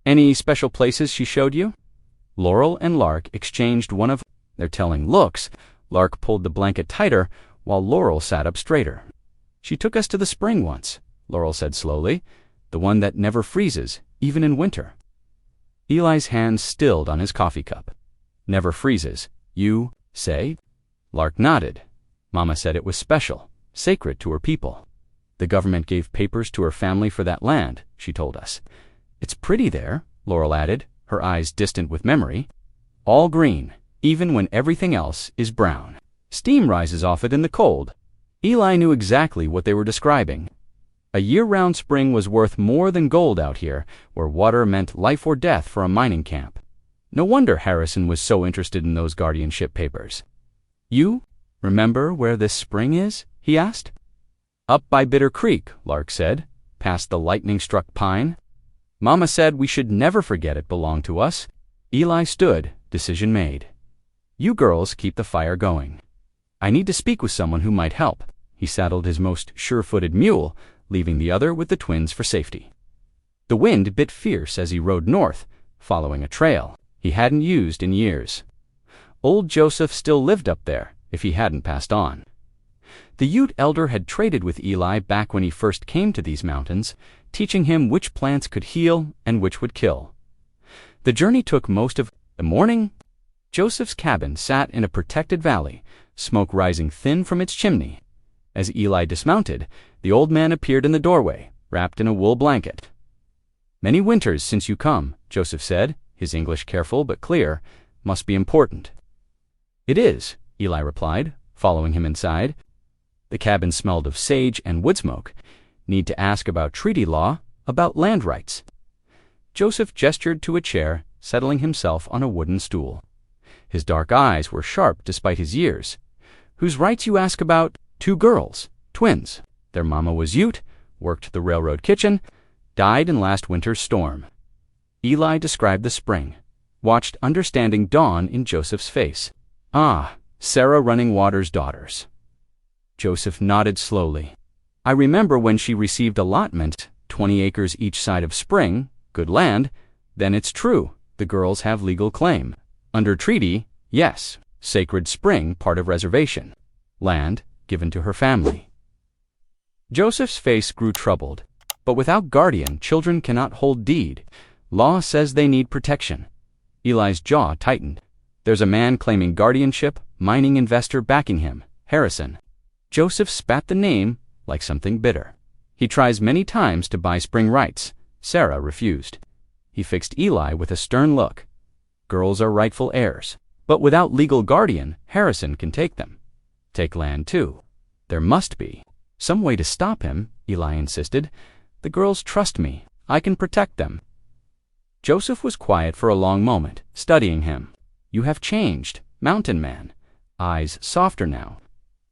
Any special places she showed you? Laurel and Lark exchanged one of their telling looks. Lark pulled the blanket tighter, while Laurel sat up straighter. She took us to the spring once, Laurel said slowly, the one that never freezes, even in winter. Eli's hand stilled on his coffee cup. Never freezes, you say? Lark nodded. Mama said it was special, sacred to her people. The government gave papers to her family for that land, she told us. It's pretty there, Laurel added, her eyes distant with memory. All green, even when everything else is brown. Steam rises off it in the cold. Eli knew exactly what they were describing. A year-round spring was worth more than gold out here, where water meant life or death for a mining camp. No wonder Harrison was so interested in those guardianship papers. You remember where this spring is? He asked. Up by Bitter Creek, Lark said, past the lightning-struck pine. Mama said we should never forget it belonged to us. Eli stood, decision made. You girls keep the fire going. I need to speak with someone who might help. He saddled his most sure-footed mule, leaving the other with the twins for safety. The wind bit fierce as he rode north, following a trail he hadn't used in years. Old Joseph still lived up there, if he hadn't passed on. The Ute elder had traded with Eli back when he first came to these mountains, teaching him which plants could heal and which would kill. The journey took most of the morning. Joseph's cabin sat in a protected valley, smoke rising thin from its chimney. As Eli dismounted, the old man appeared in the doorway, wrapped in a wool blanket. Many winters since you come, Joseph said, his English careful but clear. Must be important. It is, Eli replied, following him inside. The cabin smelled of sage and wood smoke. Need to ask about treaty law, about land rights. Joseph gestured to a chair, settling himself on a wooden stool. His dark eyes were sharp despite his years. Whose rights you ask about? 2 girls, twins. Their mama was Ute, worked the railroad kitchen, died in last winter's storm. Eli described the spring, watched understanding dawn in Joseph's face. Ah, Sarah Running Water's daughters. Joseph nodded slowly. I remember when she received allotment, 20 acres each side of spring, good land. Then it's true, the girls have legal claim. Under treaty, yes, sacred spring part of reservation. Land given to her family. Joseph's face grew troubled. But without guardian, children cannot hold deed. Law says they need protection. Eli's jaw tightened. There's a man claiming guardianship, mining investor backing him, Harrison. Joseph spat the name like something bitter. He tries many times to buy spring rights. Sarah refused. He fixed Eli with a stern look. Girls are rightful heirs. But without legal guardian, Harrison can take them. Take land, too. There must be some way to stop him, Eli insisted. The girls trust me. I can protect them. Joseph was quiet for a long moment, studying him. You have changed, mountain man. Eyes softer now.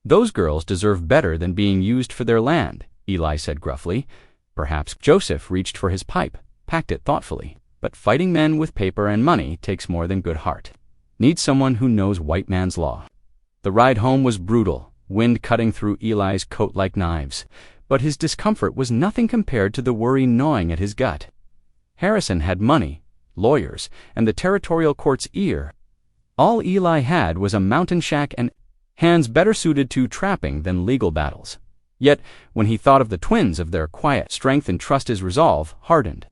Those girls deserve better than being used for their land, Eli said gruffly. Perhaps Joseph reached for his pipe, packed it thoughtfully. But fighting men with paper and money takes more than good heart. Needs someone who knows white man's law. The ride home was brutal, wind cutting through Eli's coat like knives. But his discomfort was nothing compared to the worry gnawing at his gut. Harrison had money, lawyers, and the territorial court's ear. All Eli had was a mountain shack and hands better suited to trapping than legal battles. Yet, when he thought of the twins, of their quiet strength and trust, his resolve hardened.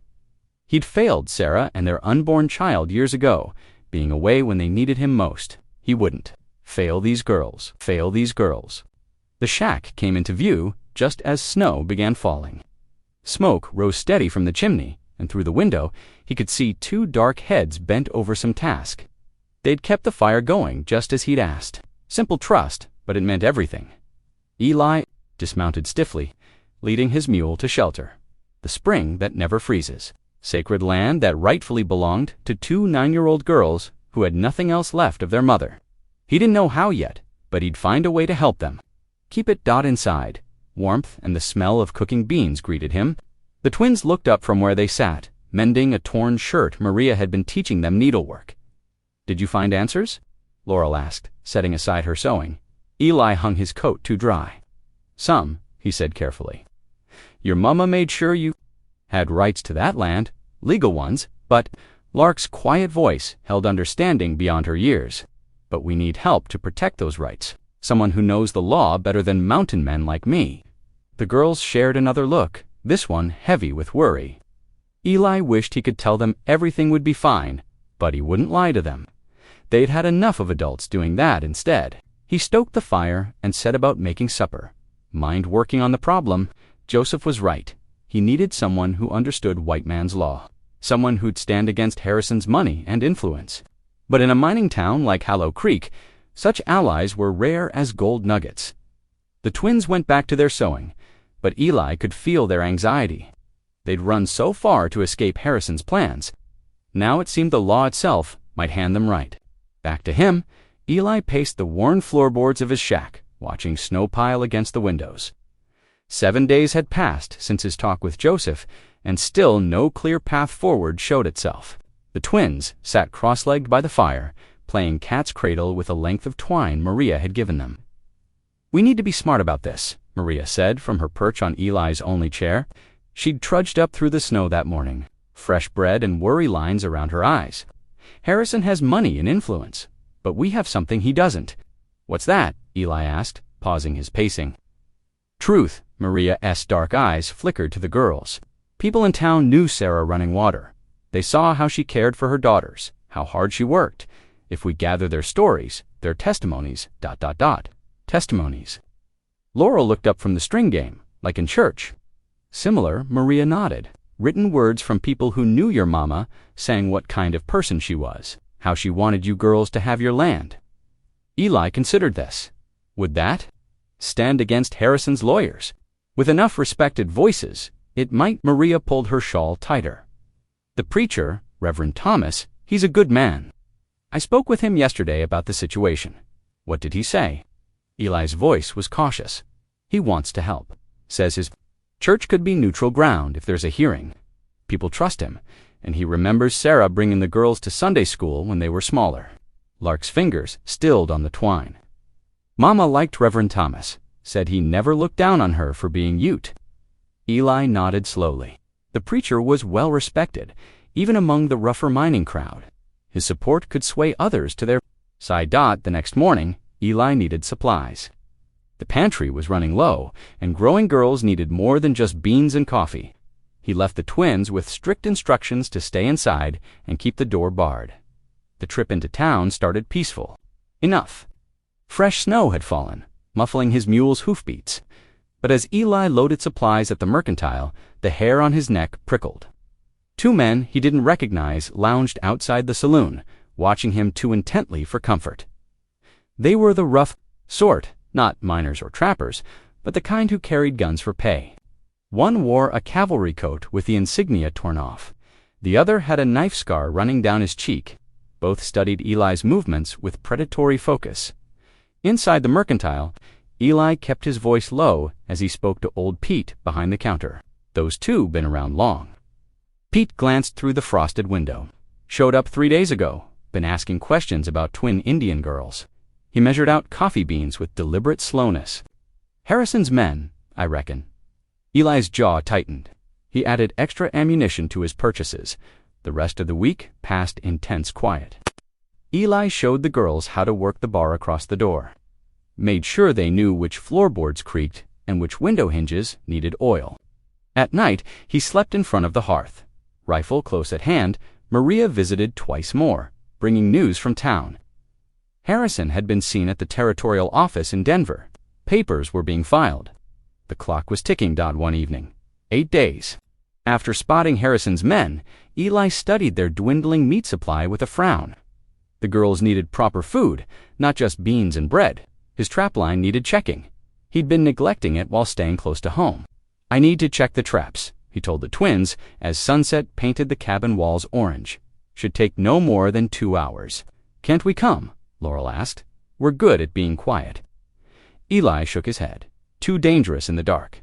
He'd failed Sarah and their unborn child years ago, being away when they needed him most. He wouldn't. Fail these girls. Fail these girls. The shack came into view just as snow began falling. Smoke rose steady from the chimney, and through the window he could see two dark heads bent over some task. They'd kept the fire going just as he'd asked. Simple trust, but it meant everything. Eli dismounted stiffly, leading his mule to shelter. The spring that never freezes. Sacred land that rightfully belonged to two 9-year-old girls who had nothing else left of their mother. He didn't know how yet, but he'd find a way to help them. Keep it inside. Warmth and the smell of cooking beans greeted him. The twins looked up from where they sat, mending a torn shirt Maria had been teaching them needlework. Did you find answers? Laurel asked, setting aside her sewing. Eli hung his coat too dry. Some, he said carefully. Your mama made sure you had rights to that land, legal ones, but Lark's quiet voice held understanding beyond her years. But we need help to protect those rights. Someone who knows the law better than mountain men like me. The girls shared another look, this one heavy with worry. Eli wished he could tell them everything would be fine, but he wouldn't lie to them. They'd had enough of adults doing that instead. He stoked the fire and set about making supper. Mind working on the problem? Joseph was right. He needed someone who understood white man's law. Someone who'd stand against Harrison's money and influence. But in a mining town like Hollow Creek, such allies were rare as gold nuggets. The twins went back to their sewing, but Eli could feel their anxiety. They'd run so far to escape Harrison's plans. Now it seemed the law itself might hand them right. Back to him, Eli paced the worn floorboards of his shack, watching snow pile against the windows. 7 days had passed since his talk with Joseph, and still no clear path forward showed itself. The twins sat cross-legged by the fire, playing cat's cradle with a length of twine Maria had given them. We need to be smart about this, Maria said from her perch on Eli's only chair. She'd trudged up through the snow that morning, fresh bread and worry lines around her eyes. Harrison has money and influence, but we have something he doesn't. What's that? Eli asked, pausing his pacing. Truth, Maria's dark eyes flickered to the girls. People in town knew Sarah running water. They saw how she cared for her daughters, how hard she worked. If we gather their stories, their testimonies, testimonies. Laurel looked up from the string game, like in church. Similar, Maria nodded. Written words from people who knew your mama, saying what kind of person she was, how she wanted you girls to have your land. Eli considered this. Would that stand against Harrison's lawyers? With enough respected voices, it might. Maria pulled her shawl tighter. The preacher, Reverend Thomas, he's a good man. I spoke with him yesterday about the situation. What did he say? Eli's voice was cautious. He wants to help. Says his church could be neutral ground if there's a hearing. People trust him, and he remembers Sarah bringing the girls to Sunday school when they were smaller. Lark's fingers stilled on the twine. Mama liked Reverend Thomas, said he never looked down on her for being Ute. Eli nodded slowly. The preacher was well respected, even among the rougher mining crowd. His support could sway others to their side. The next morning, Eli needed supplies. The pantry was running low, and growing girls needed more than just beans and coffee. He left the twins with strict instructions to stay inside and keep the door barred. The trip into town started peaceful. Enough. Fresh snow had fallen, muffling his mule's hoofbeats. But as Eli loaded supplies at the mercantile, the hair on his neck prickled. Two men he didn't recognize lounged outside the saloon, watching him too intently for comfort. They were the rough sort, not miners or trappers, but the kind who carried guns for pay. One wore a cavalry coat with the insignia torn off. The other had a knife scar running down his cheek. Both studied Eli's movements with predatory focus. Inside the mercantile, Eli kept his voice low as he spoke to old Pete behind the counter. Those two been around long. Pete glanced through the frosted window. Showed up 3 days ago. Been asking questions about twin Indian girls. He measured out coffee beans with deliberate slowness. Harrison's men, I reckon. Eli's jaw tightened. He added extra ammunition to his purchases. The rest of the week passed in tense quiet. Eli showed the girls how to work the bar across the door. Made sure they knew which floorboards creaked and which window hinges needed oil. At night, he slept in front of the hearth. Rifle close at hand, Maria visited twice more, bringing news from town. Harrison had been seen at the territorial office in Denver. Papers were being filed. The clock was ticking one evening. 8 days. After spotting Harrison's men, Eli studied their dwindling meat supply with a frown. The girls needed proper food, not just beans and bread. His trapline needed checking. He'd been neglecting it while staying close to home. I need to check the traps, he told the twins as sunset painted the cabin walls orange. Should take no more than 2 hours. Can't we come? Laurel asked. We're good at being quiet. Eli shook his head. Too dangerous in the dark.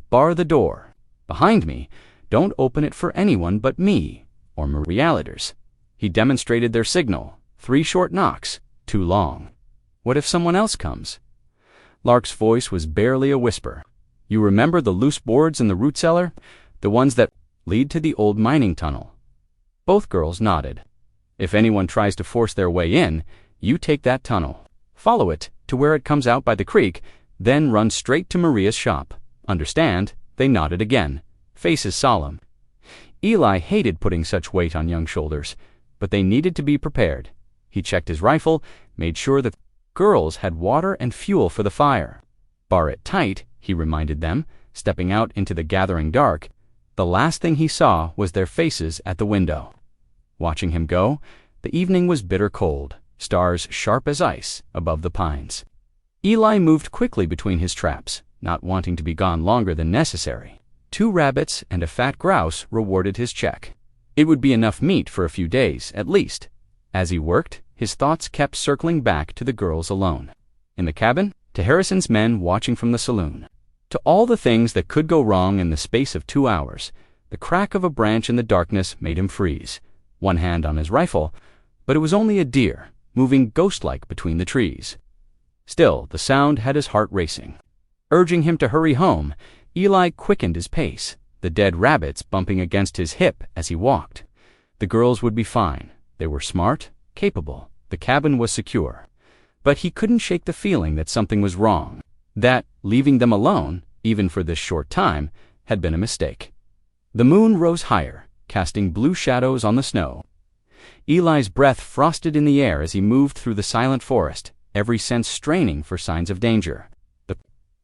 Bar the door. Behind me. Don't open it for anyone but me or Marialiters. He demonstrated their signal. 3 short knocks. Too long. What if someone else comes? Lark's voice was barely a whisper. You remember the loose boards in the root cellar? The ones that lead to the old mining tunnel. Both girls nodded. If anyone tries to force their way in, you take that tunnel. Follow it to where it comes out by the creek, then run straight to Maria's shop. Understand? They nodded again, faces solemn. Eli hated putting such weight on young shoulders, but they needed to be prepared. He checked his rifle, made sure that girls had water and fuel for the fire. Bar it tight, he reminded them, stepping out into the gathering dark. The last thing he saw was their faces at the window. Watching him go, the evening was bitter cold, stars sharp as ice above the pines. Eli moved quickly between his traps, not wanting to be gone longer than necessary. 2 rabbits and a fat grouse rewarded his check. It would be enough meat for a few days, at least. As he worked, his thoughts kept circling back to the girls alone. In the cabin, to Harrison's men watching from the saloon. To all the things that could go wrong in the space of 2 hours. The crack of a branch in the darkness made him freeze. One hand on his rifle, but it was only a deer, moving ghost-like between the trees. Still, the sound had his heart racing. Urging him to hurry home, Eli quickened his pace, the dead rabbits bumping against his hip as he walked. The girls would be fine. They were smart, capable. The cabin was secure. But he couldn't shake the feeling that something was wrong, that, leaving them alone, even for this short time, had been a mistake. The moon rose higher, casting blue shadows on the snow. Eli's breath frosted in the air as he moved through the silent forest, every sense straining for signs of danger. The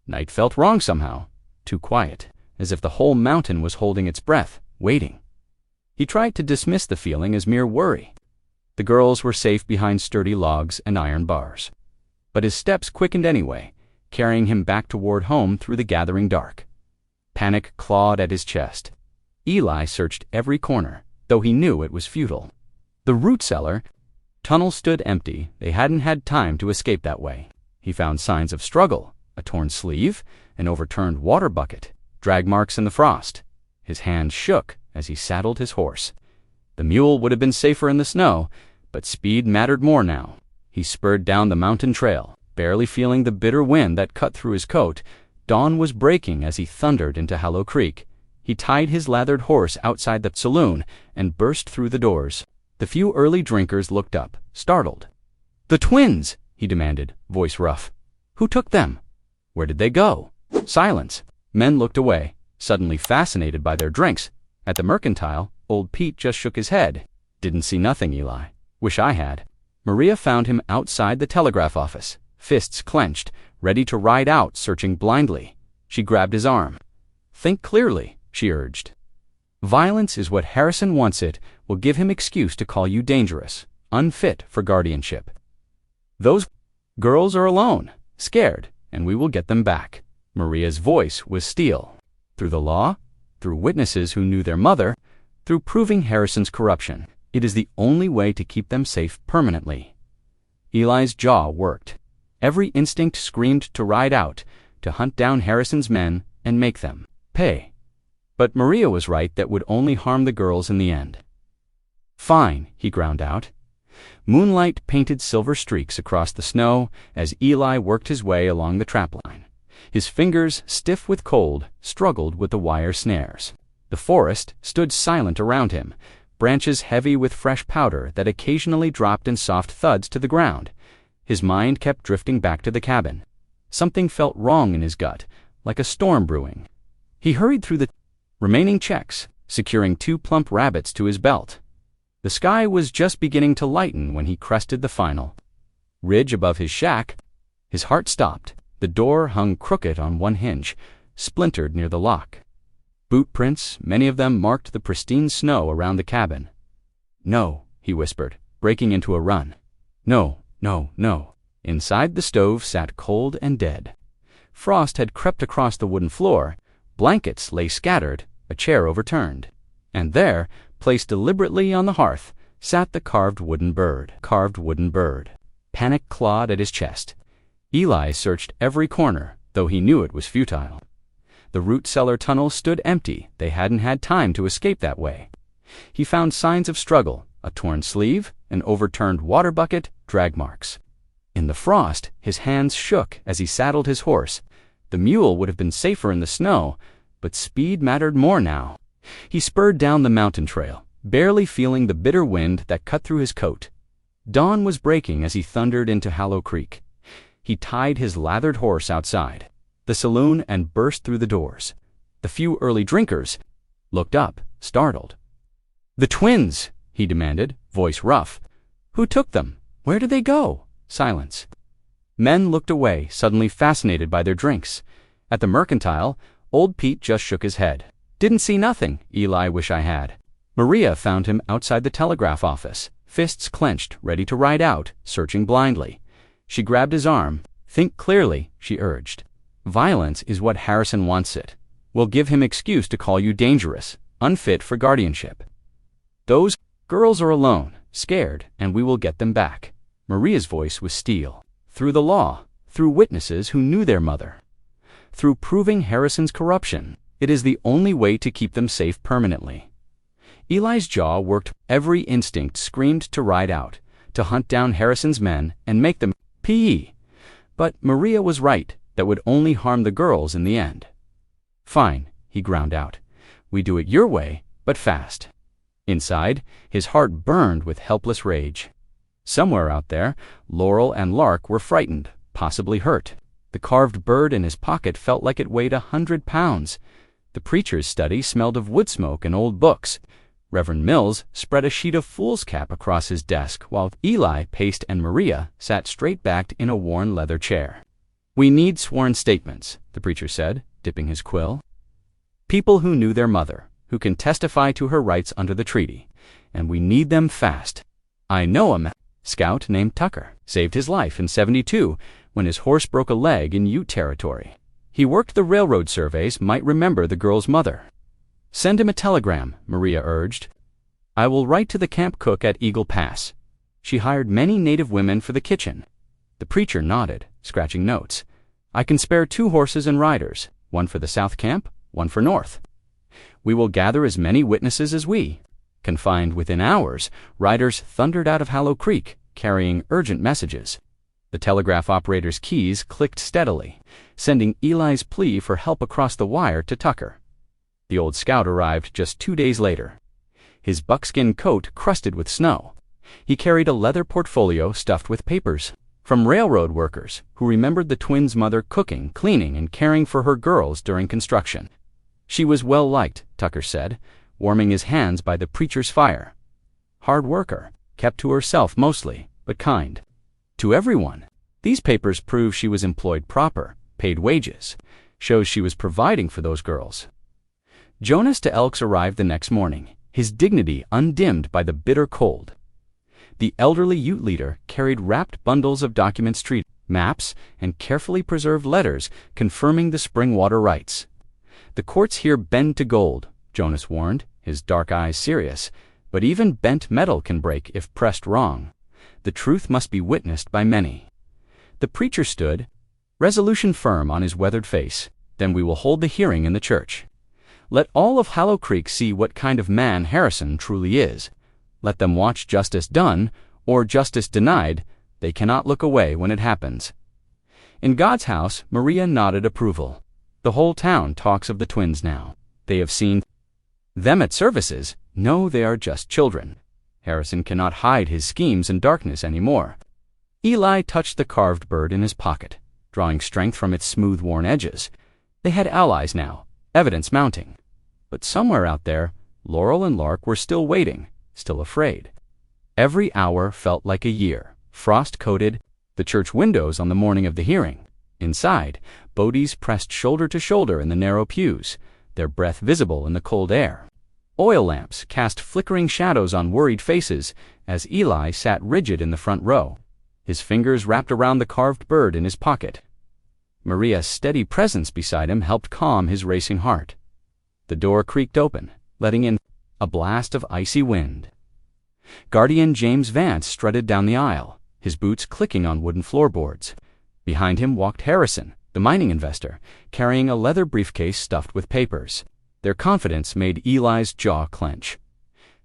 night felt wrong somehow, too quiet, as if the whole mountain was holding its breath, waiting. He tried to dismiss the feeling as mere worry. The girls were safe behind sturdy logs and iron bars. But his steps quickened anyway, carrying him back toward home through the gathering dark. Panic clawed at his chest. Eli searched every corner, though he knew it was futile. The root cellar tunnel stood empty. They hadn't had time to escape that way. He found signs of struggle, a torn sleeve, an overturned water bucket, drag marks in the frost. His hands shook as he saddled his horse. The mule would have been safer in the snow, but speed mattered more now. He spurred down the mountain trail, barely feeling the bitter wind that cut through his coat. Dawn was breaking as he thundered into Hollow Creek. He tied his lathered horse outside the saloon and burst through the doors. The few early drinkers looked up, startled. "The twins!" he demanded, voice rough. "Who took them? Where did they go?" Silence. Men looked away, suddenly fascinated by their drinks. At the mercantile, old Pete just shook his head. "Didn't see nothing, Eli. Wish I had." Maria found him outside the telegraph office, fists clenched, ready to ride out, searching blindly. She grabbed his arm. "Think clearly," she urged. "Violence is what Harrison wants it will give him excuse to call you dangerous, unfit for guardianship. Those girls are alone, scared, and we will get them back." Maria's voice was steel. Through the law, through witnesses who knew their mother, through proving Harrison's corruption. It is the only way to keep them safe permanently. Eli's jaw worked. Every instinct screamed to ride out, to hunt down Harrison's men and make them pay. But Maria was right, that would only harm the girls in the end. "Fine," he ground out. Moonlight painted silver streaks across the snow as Eli worked his way along the trapline. His fingers, stiff with cold, struggled with the wire snares. The forest stood silent around him, branches heavy with fresh powder that occasionally dropped in soft thuds to the ground. His mind kept drifting back to the cabin. Something felt wrong in his gut, like a storm brewing. He hurried through the remaining checks, securing 2 plump rabbits to his belt. The sky was just beginning to lighten when he crested the final ridge above his shack. His heart stopped. The door hung crooked on one hinge, splintered near the lock. Boot prints, many of them, marked the pristine snow around the cabin. "No," he whispered, breaking into a run. "No, no, no." Inside, the stove sat cold and dead. Frost had crept across the wooden floor, blankets lay scattered, a chair overturned. And there, placed deliberately on the hearth, sat the carved wooden bird. Panic clawed at his chest. Eli searched every corner, though he knew it was futile. The root cellar tunnel stood empty. They hadn't had time to escape that way. He found signs of struggle, a torn sleeve, an overturned water bucket, drag marks. In the frost, his hands shook as he saddled his horse. The mule would have been safer in the snow, but speed mattered more now. He spurred down the mountain trail, barely feeling the bitter wind that cut through his coat. Dawn was breaking as he thundered into Hollow Creek. He tied his lathered horse outside the saloon and burst through the doors. The few early drinkers looked up, startled. "The twins!" he demanded, voice rough. "Who took them? Where did they go?" Silence. Men looked away, suddenly fascinated by their drinks. At the Mercantile, old Pete just shook his head. "Didn't see nothing, Eli, wish I had." Maria found him outside the telegraph office, fists clenched, ready to ride out, searching blindly. She grabbed his arm. "Think clearly," she urged. "Violence is what Harrison wants it. We'll give him excuse to call you dangerous, unfit for guardianship. Those girls are alone, scared, and we will get them back." Maria's voice was steel. "Through the law, through witnesses who knew their mother, through proving Harrison's corruption. It is the only way to keep them safe permanently." Eli's jaw worked. Every instinct screamed to ride out, to hunt down Harrison's men and make them pee. But Maria was right. That would only harm the girls in the end. "Fine," he ground out. "We do it your way, but fast." Inside, his heart burned with helpless rage. Somewhere out there, Laurel and Lark were frightened, possibly hurt. The carved bird in his pocket felt like it weighed 100 pounds. The preacher's study smelled of wood smoke and old books. Reverend Mills spread a sheet of foolscap across his desk, while Eli, Paste, and Maria sat straight-backed in a worn leather chair. "We need sworn statements," the preacher said, dipping his quill. "People who knew their mother, who can testify to her rights under the treaty. And we need them fast. I know a scout named Tucker. Saved his life in '72 when his horse broke a leg in Ute territory. He worked the railroad surveys, might remember the girl's mother." "Send him a telegram," Maria urged. "I will write to the camp cook at Eagle Pass. She hired many native women for the kitchen." The preacher nodded, scratching notes. "I can spare 2 horses and riders, one for the south camp, one for north. We will gather as many witnesses as we." Confined within hours, riders thundered out of Hollow Creek, carrying urgent messages. The telegraph operator's keys clicked steadily, sending Eli's plea for help across the wire to Tucker. The old scout arrived just 2 days later. His buckskin coat crusted with snow. He carried a leather portfolio stuffed with papers from railroad workers who remembered the twins' mother cooking, cleaning, and caring for her girls during construction. She was well liked, Tucker said, warming his hands by the preacher's fire. Hard worker, kept to herself mostly, but kind. To everyone. These papers prove she was employed proper, paid wages, shows she was providing for those girls. Jonas to Elks arrived the next morning, his dignity undimmed by the bitter cold. The elderly Ute leader carried wrapped bundles of documents, treat maps, and carefully preserved letters confirming the spring water rights. "The courts here bend to gold," Jonas warned, his dark eyes serious, "but even bent metal can break if pressed wrong. The truth must be witnessed by many." The preacher stood, resolution firm on his weathered face. Then we will hold the hearing in the church. Let all of Hollow Creek see what kind of man Harrison truly is. Let them watch justice done or justice denied. They cannot look away when it happens. In God's house, Maria nodded approval. The whole town talks of the twins now. They have seen them at services. No, they are just children. Harrison cannot hide his schemes in darkness anymore. Eli touched the carved bird in his pocket, drawing strength from its smooth, worn edges. They had allies now, evidence mounting. But somewhere out there, Laurel and Lark were still waiting, still afraid. Every hour felt like a year, frost-coated, the church windows on the morning of the hearing. Inside, Bodies pressed shoulder to shoulder in the narrow pews, their breath visible in the cold air. Oil lamps cast flickering shadows on worried faces as Eli sat rigid in the front row, his fingers wrapped around the carved bird in his pocket. Maria's steady presence beside him helped calm his racing heart. The door creaked open, letting in a blast of icy wind. Guardian James Vance strutted down the aisle, his boots clicking on wooden floorboards. Behind him walked Harrison, the mining investor, carrying a leather briefcase stuffed with papers. Their confidence made Eli's jaw clench.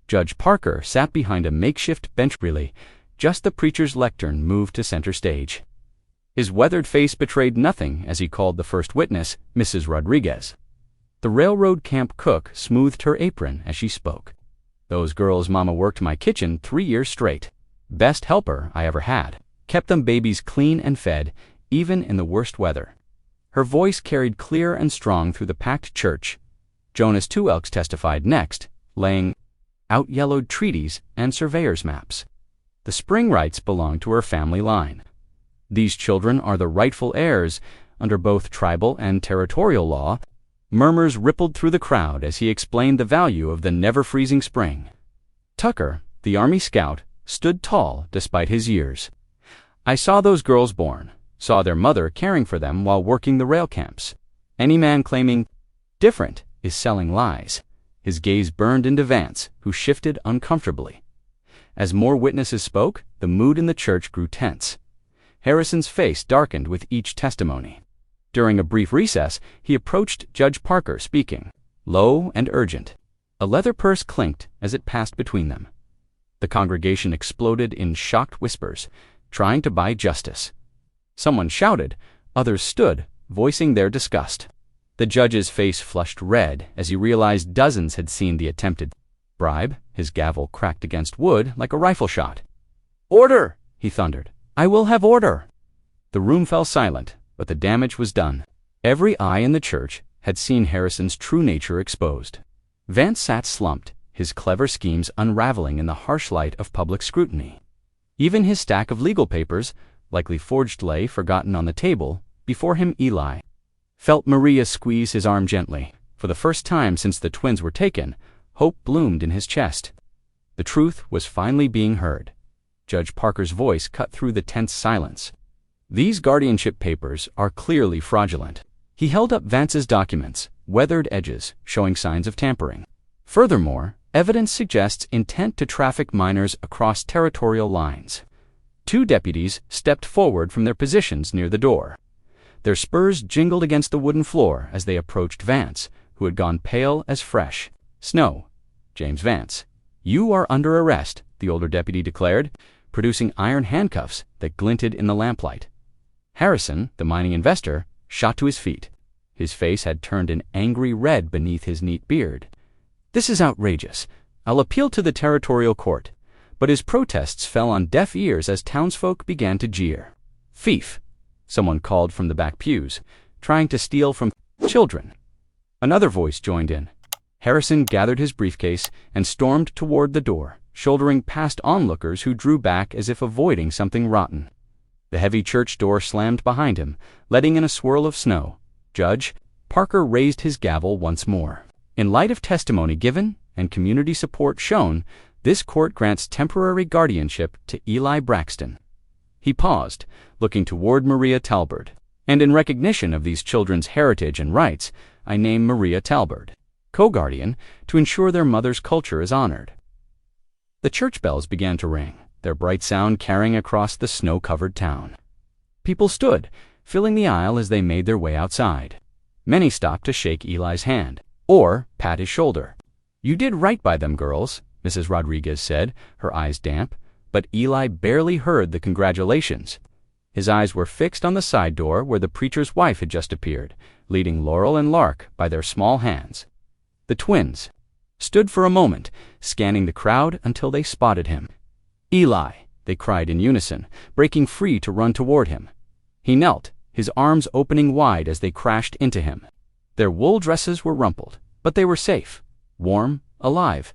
Judge Parker sat behind a makeshift bench relay. Just the preacher's lectern moved to center stage. His weathered face betrayed nothing as he called the first witness, Mrs. Rodriguez. The railroad camp cook smoothed her apron as she spoke. "Those girls' mama worked my kitchen 3 years straight. Best helper I ever had. Kept them babies clean and fed, even in the worst weather." Her voice carried clear and strong through the packed church. Jonas Two Elks testified next, laying out yellowed treaties and surveyor's maps. The spring rights belonged to her family line. "These children are the rightful heirs under both tribal and territorial law." Murmurs rippled through the crowd as he explained the value of the never-freezing spring. Tucker, the Army scout, stood tall despite his years. "I saw those girls born, saw their mother caring for them while working the rail camps. Any man claiming different is selling lies." His gaze burned into Vance, who shifted uncomfortably. As more witnesses spoke, the mood in the church grew tense. Harrison's face darkened with each testimony. During a brief recess, he approached Judge Parker, speaking, low and urgent. A leather purse clinked as it passed between them. The congregation exploded in shocked whispers, trying to buy justice. Someone shouted, others stood, voicing their disgust. The judge's face flushed red as he realized dozens had seen the attempted bribe. His gavel cracked against wood like a rifle shot. "Order!" he thundered. "I will have order!" The room fell silent, but the damage was done. Every eye in the church had seen Harrison's true nature exposed. Vance sat slumped, his clever schemes unraveling in the harsh light of public scrutiny. Even his stack of legal papers, likely forged, lay forgotten on the table. Before him, Eli felt Maria squeeze his arm gently. For the first time since the twins were taken, hope bloomed in his chest. The truth was finally being heard. Judge Parker's voice cut through the tense silence. "These guardianship papers are clearly fraudulent." He held up Vance's documents, weathered edges, showing signs of tampering. Furthermore, evidence suggests intent to traffic minors across territorial lines. 2 deputies stepped forward from their positions near the door. Their spurs jingled against the wooden floor as they approached Vance, who had gone pale as fresh snow. "James Vance, you are under arrest," the older deputy declared, producing iron handcuffs that glinted in the lamplight. Harrison, the mining investor, shot to his feet. His face had turned an angry red beneath his neat beard. "This is outrageous. I'll appeal to the territorial court." But his protests fell on deaf ears as townsfolk began to jeer. "Thief," someone called from the back pews, "trying to steal from children." Another voice joined in. Harrison gathered his briefcase and stormed toward the door, shouldering past onlookers who drew back as if avoiding something rotten. The heavy church door slammed behind him, letting in a swirl of snow. Judge Parker raised his gavel once more. "In light of testimony given and community support shown, this court grants temporary guardianship to Eli Braxton." He paused, looking toward Maria Talbert. "And in recognition of these children's heritage and rights, I name Maria Talbert, co-guardian, to ensure their mother's culture is honored." The church bells began to ring, their bright sound carrying across the snow-covered town. People stood, filling the aisle as they made their way outside. Many stopped to shake Eli's hand, or pat his shoulder. "You did right by them, girls," Mrs. Rodriguez said, her eyes damp, but Eli barely heard the congratulations. His eyes were fixed on the side door where the preacher's wife had just appeared, leading Laurel and Lark by their small hands. The twins stood for a moment, scanning the crowd until they spotted him. "Eli!" they cried in unison, breaking free to run toward him. He knelt, his arms opening wide as they crashed into him. Their wool dresses were rumpled, but they were safe, warm, alive.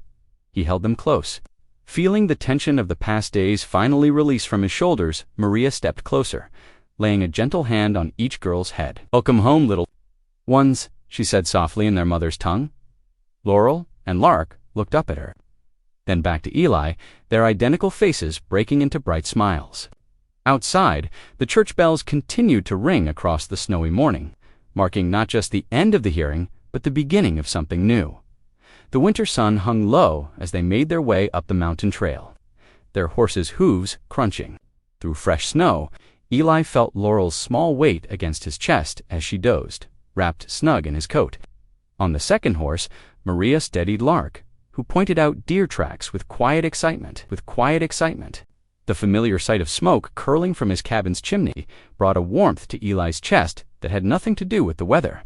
He held them close. Feeling the tension of the past days finally release from his shoulders, Maria stepped closer, laying a gentle hand on each girl's head. "Welcome home, little ones," she said softly in their mother's tongue. Laurel and Lark looked up at her, then back to Eli, their identical faces breaking into bright smiles. Outside, the church bells continued to ring across the snowy morning, marking not just the end of the hearing, but the beginning of something new. The winter sun hung low as they made their way up the mountain trail, their horses' hooves crunching. Through fresh snow, Eli felt Laurel's small weight against his chest as she dozed, wrapped snug in his coat. On the second horse, Maria steadied Lark, who pointed out deer tracks with quiet excitement. The familiar sight of smoke curling from his cabin's chimney brought a warmth to Eli's chest that had nothing to do with the weather.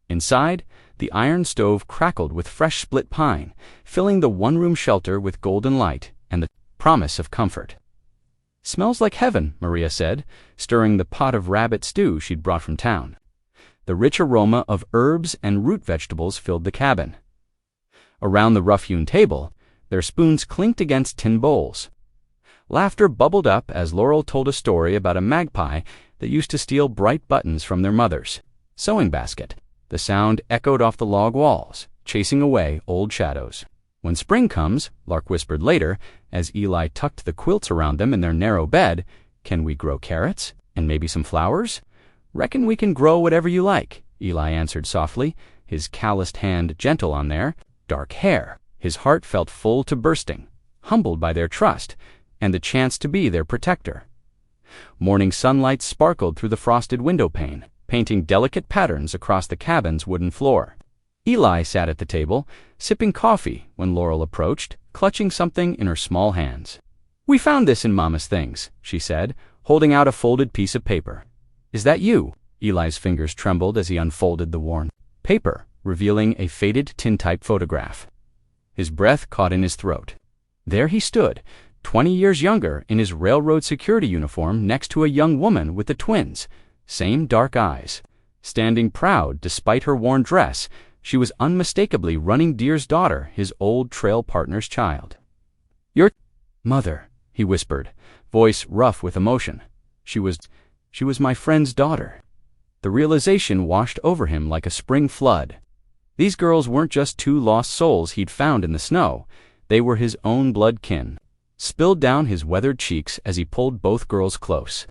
Inside, the iron stove crackled with fresh split pine, filling the one-room shelter with golden light and the promise of comfort. "Smells like heaven," Maria said, stirring the pot of rabbit stew she'd brought from town. The rich aroma of herbs and root vegetables filled the cabin. Around the rough-hewn table, their spoons clinked against tin bowls. Laughter bubbled up as Laurel told a story about a magpie that used to steal bright buttons from their mother's sewing basket. The sound echoed off the log walls, chasing away old shadows. "When spring comes," Lark whispered later, as Eli tucked the quilts around them in their narrow bed, "can we grow carrots? And maybe some flowers?" "Reckon we can grow whatever you like," Eli answered softly, his calloused hand gentle on their dark hair. His heart felt full to bursting, humbled by their trust and the chance to be their protector. Morning sunlight sparkled through the frosted window pane, painting delicate patterns across the cabin's wooden floor. Eli sat at the table, sipping coffee when Laurel approached, clutching something in her small hands. "We found this in Mama's things," she said, holding out a folded piece of paper. "Is that you?" Eli's fingers trembled as he unfolded the worn paper, revealing a faded tintype photograph. His breath caught in his throat. There he stood, 20 years younger, in his railroad security uniform next to a young woman with the twins, same dark eyes. Standing proud despite her worn dress, she was unmistakably Running Deer's daughter, his old trail partner's child. "Your mother," he whispered, voice rough with emotion. She was my friend's daughter." The realization washed over him like a spring flood. These girls weren't just two lost souls he'd found in the snow. They were his own blood kin. Spilled down his weathered cheeks as he pulled both girls close.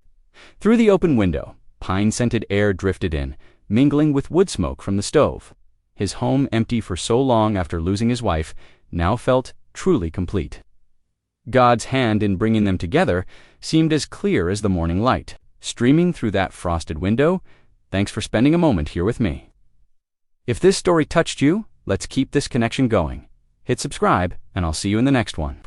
Through the open window, pine-scented air drifted in, mingling with wood smoke from the stove. His home, empty for so long after losing his wife, now felt truly complete. God's hand in bringing them together seemed as clear as the morning light, streaming through that frosted window. Thanks for spending a moment here with me. If this story touched you, let's keep this connection going. Hit subscribe, and I'll see you in the next one.